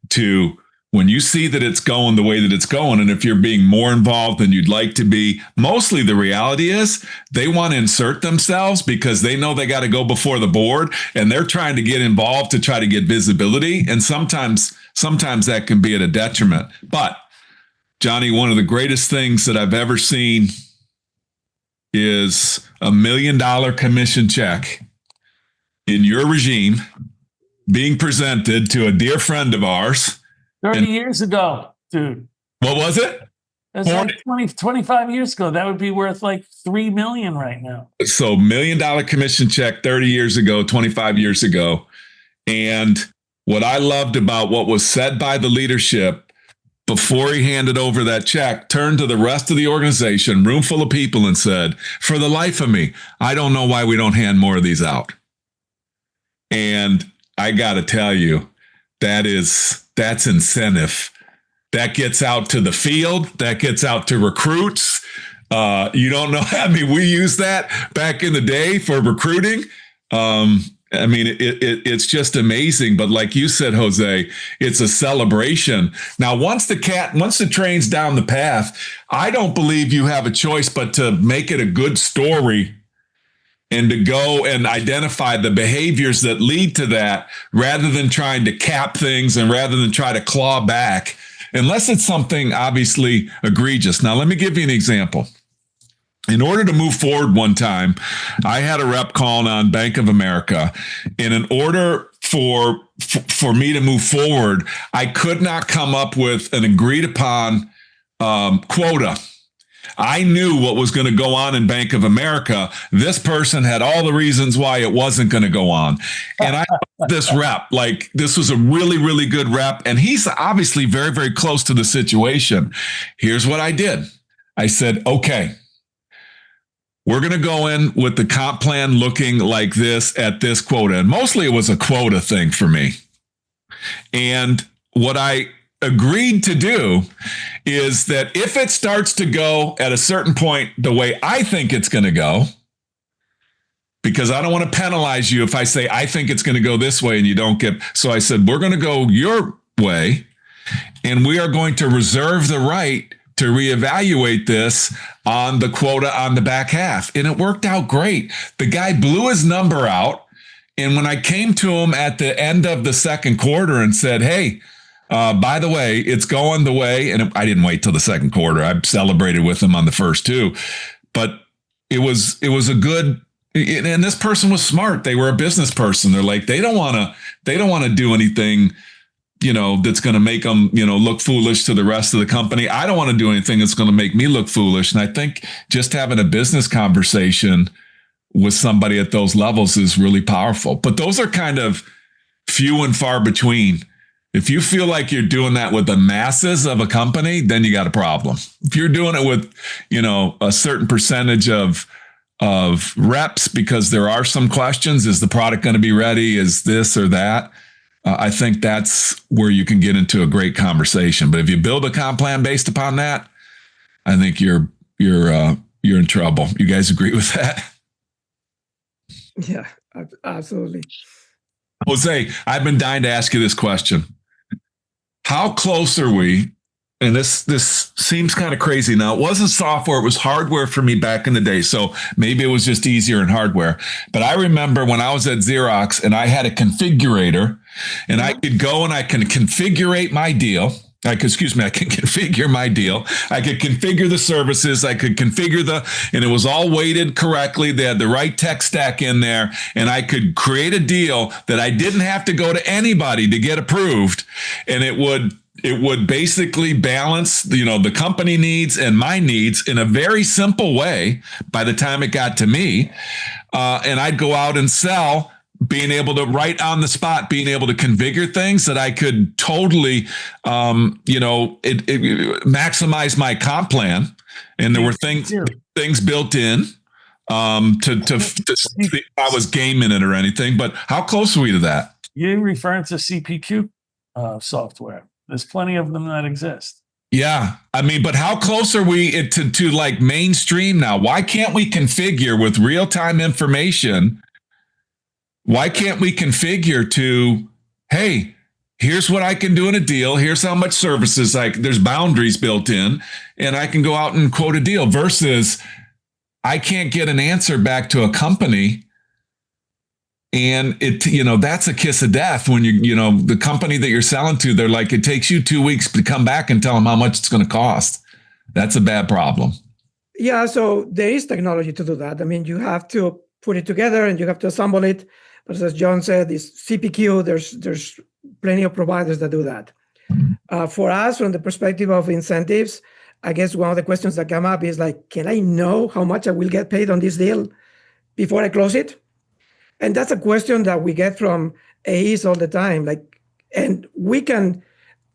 to, when you see that it's going the way that it's going, and if you're being more involved than you'd like to be, mostly the reality is they want to insert themselves because they know they got to go before the board and they're trying to get involved to try to get visibility. And sometimes that can be at a detriment. But Johnny, one of the greatest things that I've ever seen is $1 million commission check in your regime being presented to a dear friend of ours. 30 years ago, dude. What was it? That's like 25 years ago. That would be worth like $3 million right now. So $1 million commission check 30 years ago, 25 years ago. And what I loved about what was said by the leadership before he handed over that check, turned to the rest of the organization, room full of people, and said, for the life of me, I don't know why we don't hand more of these out. And I got to tell you, that's incentive. That gets out to the field. That gets out to recruits. You don't know. I mean, we use that back in the day for recruiting. I mean, it's just amazing. But like you said, Jose, it's a celebration. Now, once the train's down the path, I don't believe you have a choice but to make it a good story and to go and identify the behaviors that lead to that rather than trying to cap things and rather than try to claw back, unless it's something obviously egregious. Now, let me give you an example. In order to move forward one time, I had a rep calling on Bank of America. And in order for me to move forward, I could not come up with an agreed upon quota. I knew what was going to go on in Bank of America. This person had all the reasons why it wasn't going to go on. And I this rep, like this was a really, really good rep. And he's obviously very, very close to the situation. Here's what I did. I said, okay, we're going to go in with the comp plan looking like this at this quota. And mostly it was a quota thing for me. And what I agreed to do is that if it starts to go at a certain point the way I think it's going to go, because I don't want to penalize you if I say I think it's going to go this way and you don't get. So I said, we're going to go your way and we are going to reserve the right to reevaluate this on the quota on the back half. And it worked out great. The guy blew his number out. And when I came to him at the end of the second quarter and said, hey, by the way, it's going the way, and I didn't wait till the second quarter. I celebrated with him on the first two, but it was a good, and this person was smart. They were a business person. They're like, they don't want to do anything that's going to make them, look foolish to the rest of the company. I don't want to do anything that's going to make me look foolish. And I think just having a business conversation with somebody at those levels is really powerful. But those are kind of few and far between. If you feel like you're doing that with the masses of a company, then you got a problem. If you're doing it with, a certain percentage of reps, because there are some questions, is the product going to be ready? Is this or that? I think that's where you can get into a great conversation. But if you build a comp plan based upon that, I think you're in trouble. You guys agree with that? Yeah, absolutely. Jose, I've been dying to ask you this question. How close are we? And this seems kind of crazy now. It wasn't software, it was hardware for me back in the day. So maybe it was just easier in hardware. But I remember when I was at Xerox and I had a configurator, and I could go and I can configure my deal. I can configure my deal. I could configure the services. I could configure and it was all weighted correctly. They had the right tech stack in there, and I could create a deal that I didn't have to go to anybody to get approved. And it would basically balance, the company needs and my needs in a very simple way by the time it got to me. And I'd go out and sell, being able to right on the spot, being able to configure things that I could totally, maximize my comp plan. And there were things built in to see if I was gaming it or anything. But how close are we to that? You're referring to CPQ software. There's plenty of them that exist. Yeah. I mean, but how close are we to like mainstream now? Why can't we configure with real-time information? Why can't we configure to, hey, here's what I can do in a deal. Here's how much services, there's boundaries built in, and I can go out and quote a deal, versus I can't get an answer back to a company. And that's a kiss of death when the company that you're selling to, they're like, it takes you 2 weeks to come back and tell them how much it's going to cost. That's a bad problem. Yeah. So there is technology to do that. I mean, you have to put it together and you have to assemble it. But as John said, this CPQ, there's plenty of providers that do that. For us, from the perspective of incentives, I guess one of the questions that come up is like, can I know how much I will get paid on this deal before I close it? And that's a question that we get from AEs all the time. And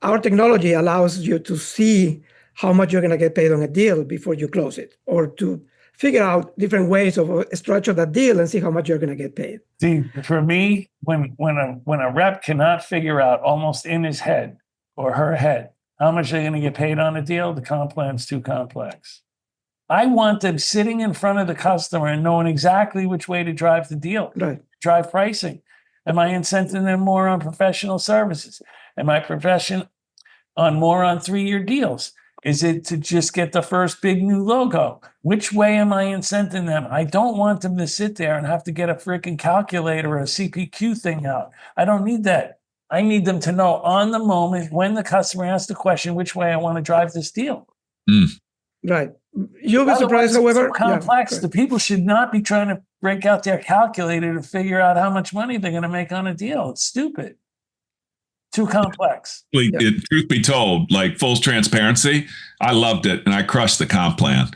our technology allows you to see how much you're going to get paid on a deal before you close it, or to figure out different ways of structure that deal and see how much you're going to get paid. See, for me, when a rep cannot figure out almost in his head or her head how much they're going to get paid on a deal, the comp plan's too complex. I want them sitting in front of the customer and knowing exactly which way to drive the deal, right? Drive pricing. Am I incenting them more on professional services? Am I more on 3-year deals? Is it to just get the first big new logo? Which way am I incenting them? I don't want them to sit there and have to get a freaking calculator or a CPQ thing out. I don't need that. I need them to know on the moment when the customer asks the question, which way I want to drive this deal. Right. You'll be surprised, however. It's so complex. The people should not be trying to break out their calculator to figure out how much money they're going to make on a deal. It's stupid. Too complex. Truth be told, like full transparency, I loved it and I crushed the comp plan.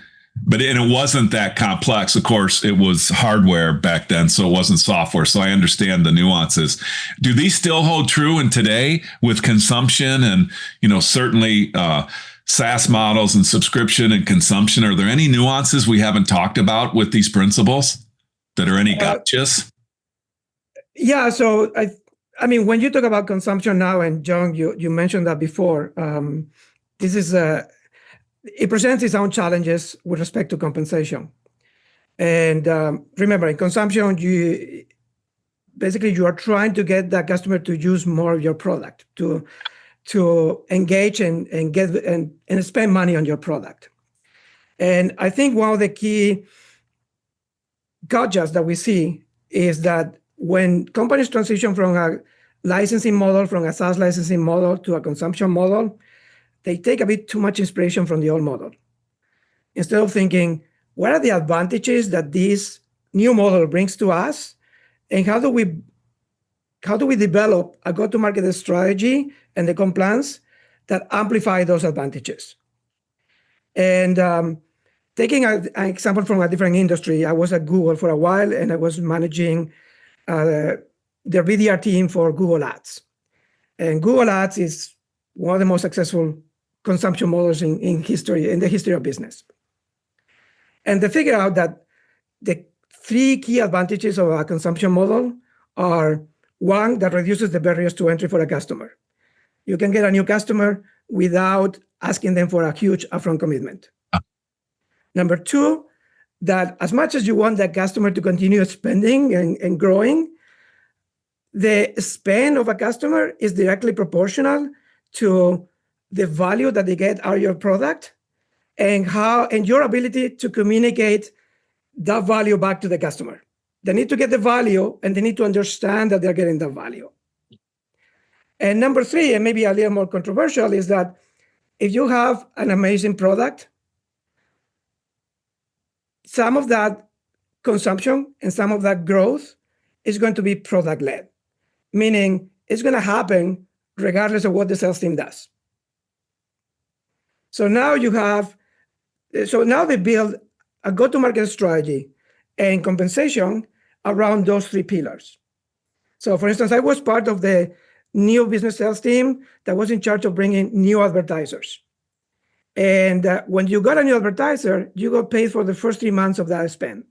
But it wasn't that complex. Of course, it was hardware back then, so it wasn't software. So I understand the nuances. Do these still hold true in today with consumption and, certainly SaaS models and subscription and consumption? Are there any nuances we haven't talked about with these principles that are any gotchas? Yeah. So I mean, when you talk about consumption now, and John, you mentioned that before, this is it presents its own challenges with respect to compensation. And remember, in consumption, you are trying to get that customer to use more of your product, to engage and get and spend money on your product. And I think one of the key gotchas that we see is that when companies transition from a licensing model, from a SaaS licensing model to a consumption model, they take a bit too much inspiration from the old model. Instead of thinking, what are the advantages that this new model brings to us? And how do we how do we develop a go-to-market strategy and the compliance that amplify those advantages? And taking an example from a different industry, I was at Google for a while, and I was managing their BDR team for Google Ads. And Google Ads is one of the most successful consumption models in the history of business. And they figured out that the three key advantages of a consumption model are: one, that reduces the barriers to entry for a customer. You can get a new customer without asking them for a huge upfront commitment. Number two, that as much as you want that customer to continue spending and growing, the spend of a customer is directly proportional to the value that they get out of your product and your ability to communicate that value back to the customer. They need to get the value, and they need to understand that they're getting that value. And number three, and maybe a little more controversial, is that if you have an amazing product, some of that consumption and some of that growth is going to be product-led, meaning it's going to happen regardless of what the sales team does. So now they build a go-to-market strategy and compensation around those three pillars. So for instance, I was part of the new business sales team that was in charge of bringing new advertisers. And when you got a new advertiser, you got paid for the first 3 months of that spend.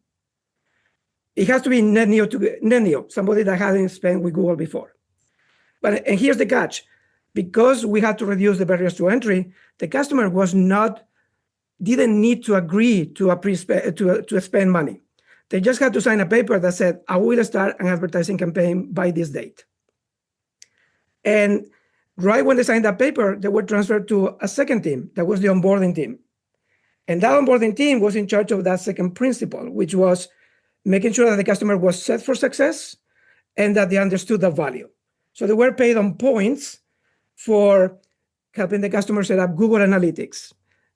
It has to be net new, somebody that hadn't spent with Google before. And here's the catch. Because we had to reduce the barriers to entry, the customer didn't need to agree to spend money. They just had to sign a paper that said, I will start an advertising campaign by this date. And right when they signed that paper, they were transferred to a second team. That was the onboarding team. And that onboarding team was in charge of that second principle, which was making sure that the customer was set for success and that they understood that value. So they were paid on points for helping the customer set up Google Analytics,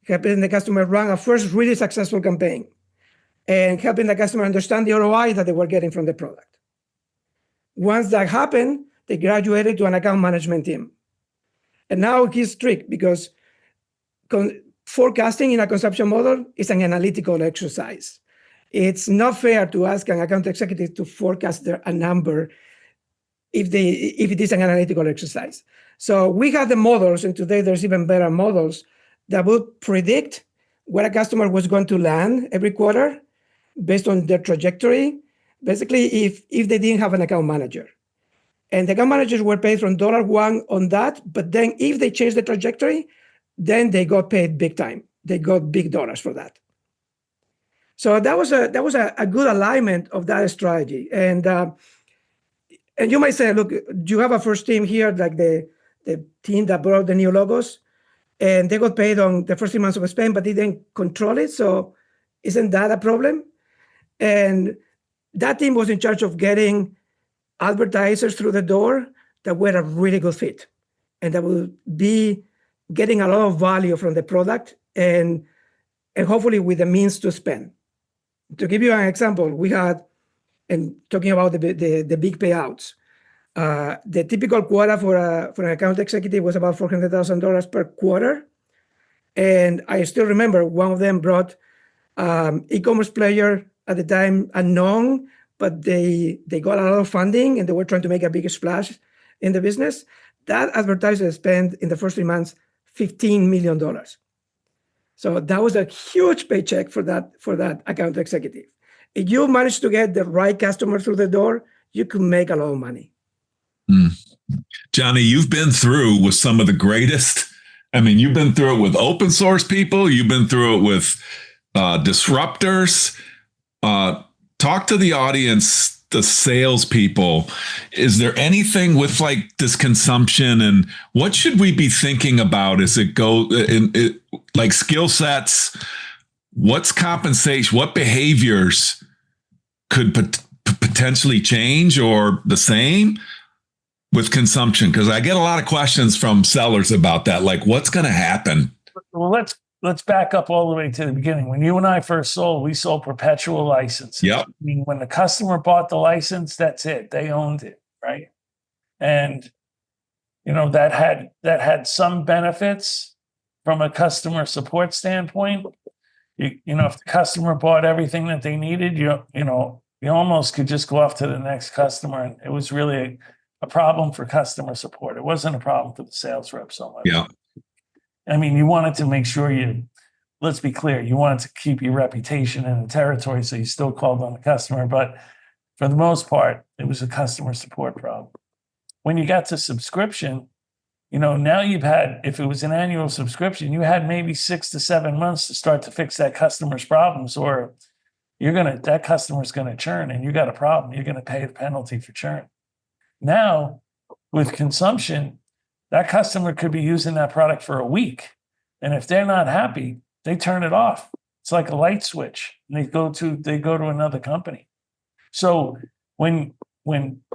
helping the customer run a first really successful campaign, and helping the customer understand the ROI that they were getting from the product. Once that happened, they graduated to an account management team. And now it's strict because forecasting in a consumption model is an analytical exercise. It's not fair to ask an account executive to forecast a number if it is an analytical exercise. So we have the models, and today there's even better models that would predict where a customer was going to land every quarter based on their trajectory, basically if they didn't have an account manager. And the account managers were paid from $1 on that, but then if they changed the trajectory, then they got paid big time. They got big dollars for that. So that was a good alignment of that strategy. And you might say, look, do you have a first team here, like the team that brought the new logos? And they got paid on the first 3 months of spend, but they didn't control it. So isn't that a problem? And that team was in charge of getting advertisers through the door that were a really good fit and that will be getting a lot of value from the product and hopefully with the means to spend. To give you an example, we had, and talking about the big payouts, the typical quota for an account executive was about $400,000 per quarter. And I still remember one of them brought e-commerce player at the time, unknown, but they got a lot of funding and they were trying to make a big splash in the business. That advertiser spent in the first 3 months $15 million. So that was a huge paycheck for that account executive. If you manage to get the right customer through the door, you can make a lot of money. Johnny, you've been through with some of the greatest. I mean, you've been through it with open source people. You've been through it with disruptors. Talk to the audience, the salespeople. Is there anything with like this consumption, and what should we be thinking about as it goes in like skill sets? What's compensation? What behaviors could potentially change or the same with consumption? Because I get a lot of questions from sellers about that. Like, what's going to happen? Well, let's back up all the way to the beginning. When you and I first sold, we sold perpetual licenses. Yep. I mean, when the customer bought the license, that's it. They owned it, right? And, that had some benefits from a customer support standpoint. If the customer bought everything that they needed, you almost could just go off to the next customer. And it was really a problem for customer support. It wasn't a problem for the sales rep so much. Yeah. I mean, you wanted to make sure let's be clear, you wanted to keep your reputation in the territory, so you still called on the customer. But for the most part, it was a customer support problem. When you got to subscription, now if it was an annual subscription, you had maybe 6 to 7 months to start to fix that customer's problems, or that customer's going to churn and you got a problem. You're going to pay the penalty for churn. Now, with consumption, that customer could be using that product for a week. And if they're not happy, they turn it off. It's like a light switch, and they go to another company. So when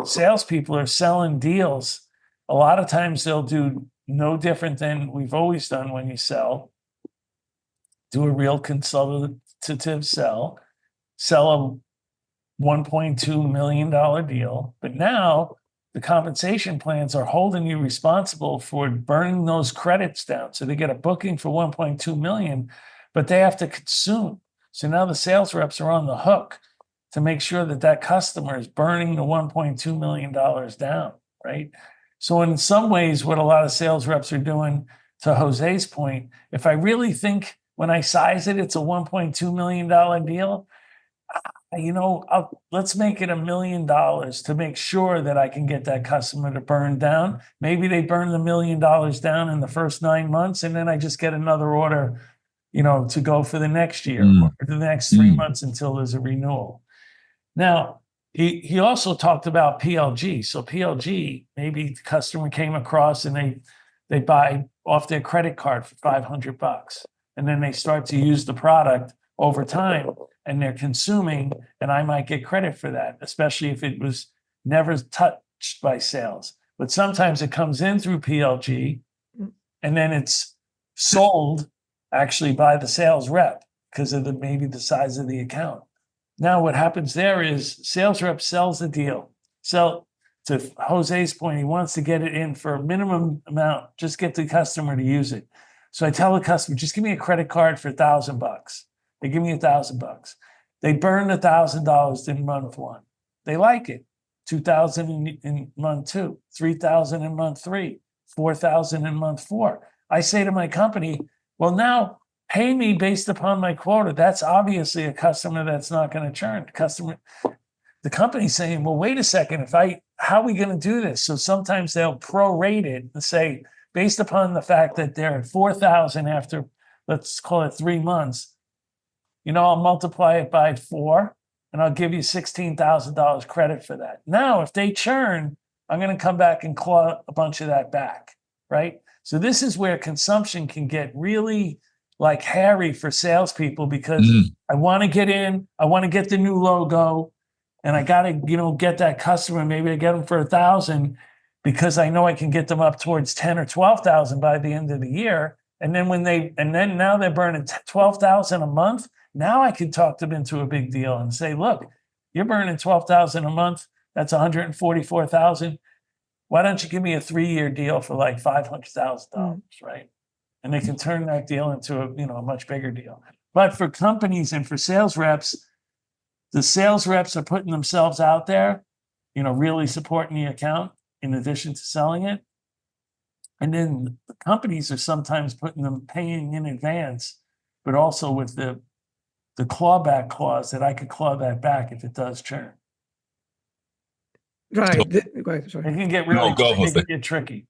salespeople are selling deals, a lot of times they'll do no different than we've always done when you sell. Do a real consultative sell a $1.2 million deal. But now the compensation plans are holding you responsible for burning those credits down. So they get a booking for 1.2 million, but they have to consume. So now the sales reps are on the hook to make sure that customer is burning the $1.2 million down, right? So in some ways, what a lot of sales reps are doing, to Jose's point, if I really think when I size it, it's a $1.2 million deal, let's make it $1 million to make sure that I can get that customer to burn down. Maybe they burn the $1 million down in the first 9 months, and then I just get another order, to go for the next year or the next 3 months until there's a renewal. Now, he also talked about PLG. So PLG, maybe the customer came across and they buy off their credit card for $500, and then they start to use the product over time, and they're consuming, and I might get credit for that, especially if it was never touched by sales. But sometimes it comes in through PLG, and then it's sold actually by the sales rep because of maybe the size of the account. Now what happens there is sales rep sells the deal. So to Jose's point, he wants to get it in for a minimum amount, just get the customer to use it. So I tell the customer, just give me a credit card for $1,000. They give me $1,000. They burn $1,000 in month 1. They like it. $2,000 in month 2, $3,000 in month 3, $4,000 in month 4. I say to my company, well, now pay me based upon my quota. That's obviously a customer that's not going to churn. The company's saying, well, wait a second, how are we going to do this? So sometimes they'll prorate it and say, based upon the fact that they're at 4,000 after, let's call it 3 months, I'll multiply it by 4 and I'll give you $16,000 credit for that. Now, if they churn, I'm going to come back and claw a bunch of that back, right? So this is where consumption can get really like hairy for salespeople, because I want to get in, I want to get the new logo, and I got to, get that customer. Maybe I get them for 1,000 because I know I can get them up towards 10 or 12,000 by the end of the year. And then now they're burning 12,000 a month. Now I can talk them into a big deal and say, look, you're burning 12,000 a month. That's 144,000. Why don't you give me a 3-year deal for like $500,000, right? And they can turn that deal into a much bigger deal. But for companies and for sales reps, the sales reps are putting themselves out there, really supporting the account in addition to selling it. And then the companies are sometimes paying in advance, but also with the clawback clause that I could claw that back if it does churn. Right. Sorry. It can get really tricky.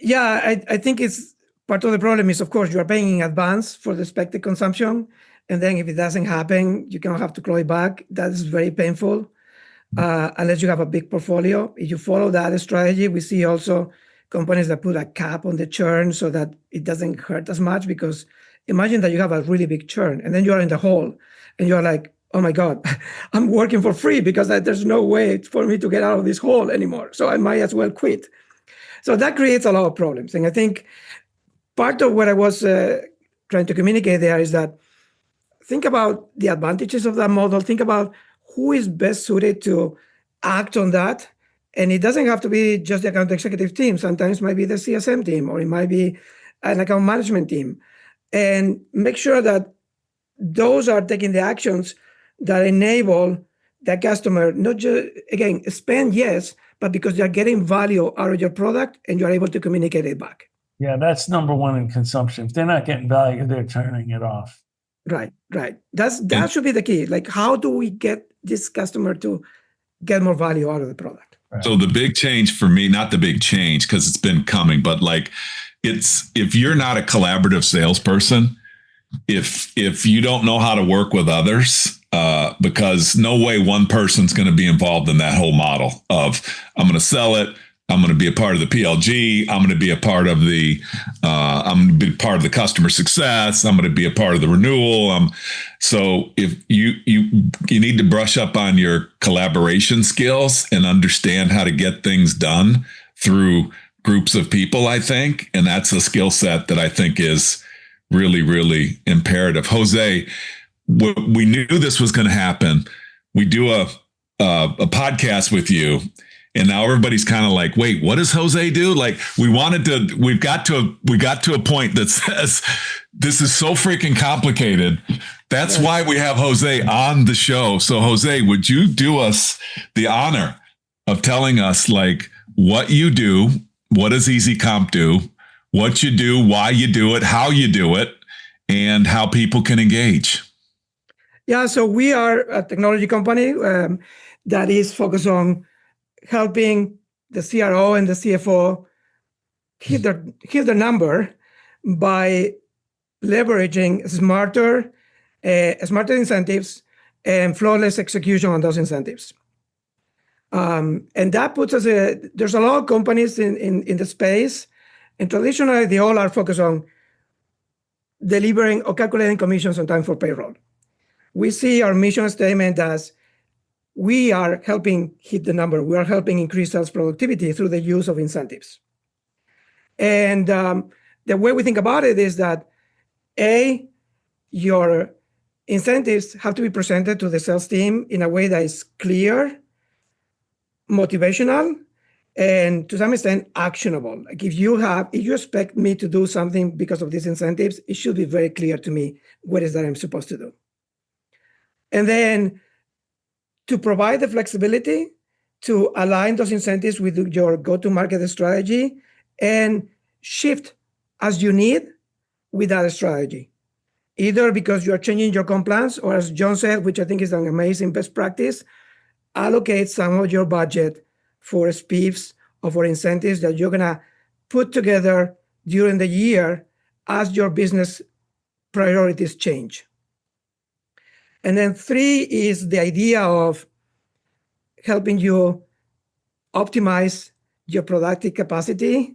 Yeah, I think it's part of the problem is, of course, you are paying in advance for the expected consumption. And then if it doesn't happen, you can have to claw it back. That is very painful unless you have a big portfolio. If you follow that strategy, we see also companies that put a cap on the churn so that it doesn't hurt as much, because imagine that you have a really big churn and then you are in the hole and you're like, oh my God, I'm working for free because there's no way for me to get out of this hole anymore. So I might as well quit. So that creates a lot of problems. And I think part of what I was trying to communicate there is that think about the advantages of that model. Think about who is best suited to act on that And it doesn't have to be just the account executive team. Sometimes it might be the CSM team, or it might be an account management team. And make sure that those are taking the actions that enable the customer, not just, again, spend, yes, but because they're getting value out of your product and you're able to communicate it back. Yeah, that's number one in consumption. If they're not getting value, they're turning it off. Right. That should be the key. Like, how do we get this customer to get more value out of the product? Right. So the big change for me, not the big change because it's been coming, but like it's, if you're not a collaborative salesperson, if you don't know how to work with others, because no way one person's going to be involved in that whole model of I'm going to sell it, I'm going to be a part of the PLG, I'm going to be a part of the I'm going to be part of the customer success, I'm going to be a part of the renewal. So if you need to brush up on your collaboration skills and understand how to get things done through groups of people, I think, and that's a skill set that I think is really, really imperative. Jose, we knew this was going to happen. We do a podcast with you, and now everybody's kind of like, wait, what does Jose do? Like, we got to a point that says this is so freaking complicated. That's why we have Jose on the show. So Jose, would you do us the honor of telling us like what you do? What does Easy Comp do? What you do, why you do it, how you do it, and how people can engage? Yeah, so we are a technology company that is focused on helping the CRO and the CFO hit their number by leveraging smarter incentives and flawless execution on those incentives. And that puts us, there's a lot of companies in the space, and traditionally they all are focused on delivering or calculating commissions on time for payroll. We see our mission statement as we are helping hit the number. We are helping increase sales productivity through the use of incentives. And the way we think about it is that, A, your incentives have to be presented to the sales team in a way that is clear, motivational, and to some extent actionable. Like if you expect me to do something because of these incentives, it should be very clear to me what is that I'm supposed to do. And then to provide the flexibility to align those incentives with your go-to-market strategy and shift as you need with that strategy. Either because you're changing your comp plans, or as John said, which I think is an amazing best practice, allocate some of your budget for spiffs or for incentives that you're gonna put together during the year as your business priorities change. And then 3 is the idea of helping you optimize your productive capacity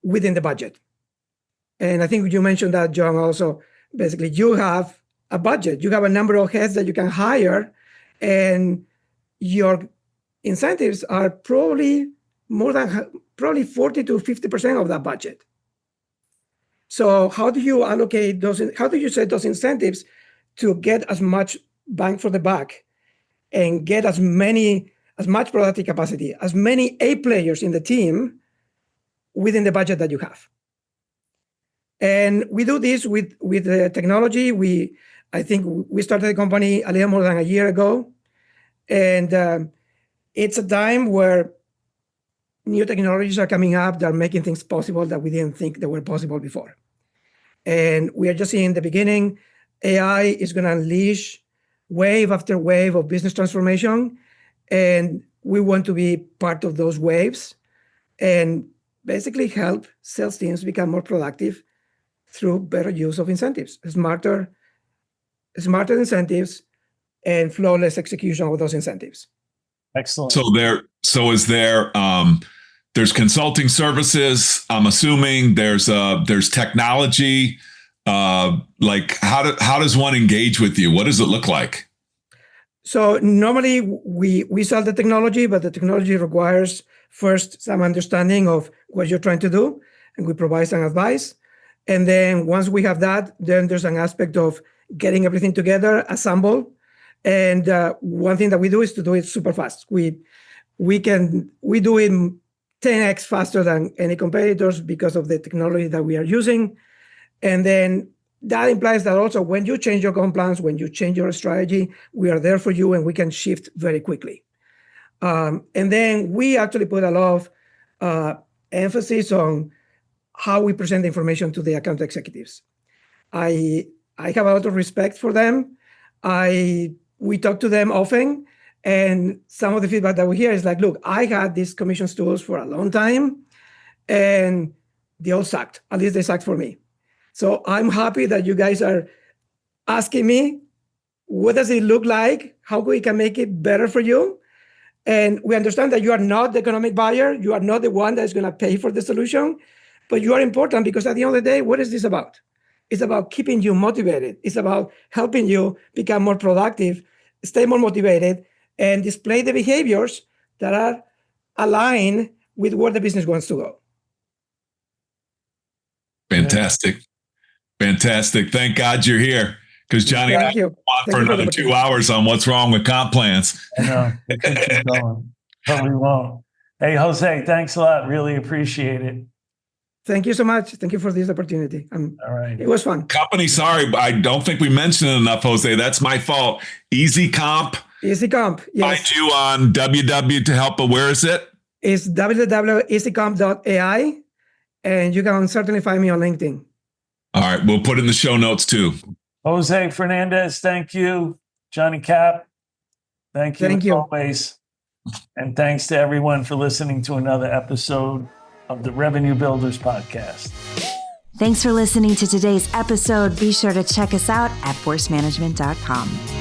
within the budget. And I think you mentioned that, John, also. Basically, you have a budget. You have a number of heads that you can hire, and your incentives are probably 40 to 50% of that budget. So how do you allocate those? How do you set those incentives to get as much bang for the buck and get as much productive capacity, as many A players in the team within the budget that you have? And we do this with the technology. I think we started the company a little more than a year ago. And it's a time where new technologies are coming up that are making things possible that we didn't think that were possible before. And we are just in the beginning. AI is going to unleash wave after wave of business transformation. And we want to be part of those waves and basically help sales teams become more productive through better use of incentives, smarter incentives, and flawless execution of those incentives. Excellent. There's consulting services. I'm assuming there's technology. Like how does one engage with you? What does it look like? So normally we sell the technology, but the technology requires first some understanding of what you're trying to do, and we provide some advice. And then once we have that, then there's an aspect of getting everything together, assemble. And one thing that we do is to do it super fast. we do it 10x faster than any competitors because of the technology that we are using. And then that implies that also when you change your comp plans, when you change your strategy, we are there for you and we can shift very quickly. And then we actually put a lot of emphasis on how we present the information to the account executives. I have a lot of respect for them. We talk to them often, and some of the feedback that we hear is like, look, I had these commissions tools for a long time, and they all sucked. At least they sucked for me. So I'm happy that you guys are asking me, what does it look like? How we can make it better for you? And we understand that you are not the economic buyer. You are not the one that is going to pay for the solution, but you are important because at the end of the day, what is this about? It's about keeping you motivated. It's about helping you become more productive, stay more motivated, and display the behaviors that are aligned with where the business wants to go. Fantastic. Fantastic. Thank God you're here. Because Johnny, I could go on for another 2 hours on what's wrong with comp plans. I know. We can keep going. But we won't. Hey, Jose, thanks a lot. Really appreciate it. Thank you so much. Thank you for this opportunity. All right. It was fun. Company, sorry, I don't think we mentioned it enough, Jose. That's my fault. Easy Comp. Easy Comp, yes. Find you on www to help, but where is it? It's www.easycomp.ai, and you can certainly find me on LinkedIn. All right, we'll put it in the show notes too. Jose Fernandez, thank you. Johnny Cap, thank you. Thank you. Always. And thanks to everyone for listening to another episode of the Revenue Builders Podcast. Thanks for listening to today's episode. Be sure to check us out at forcemanagement.com.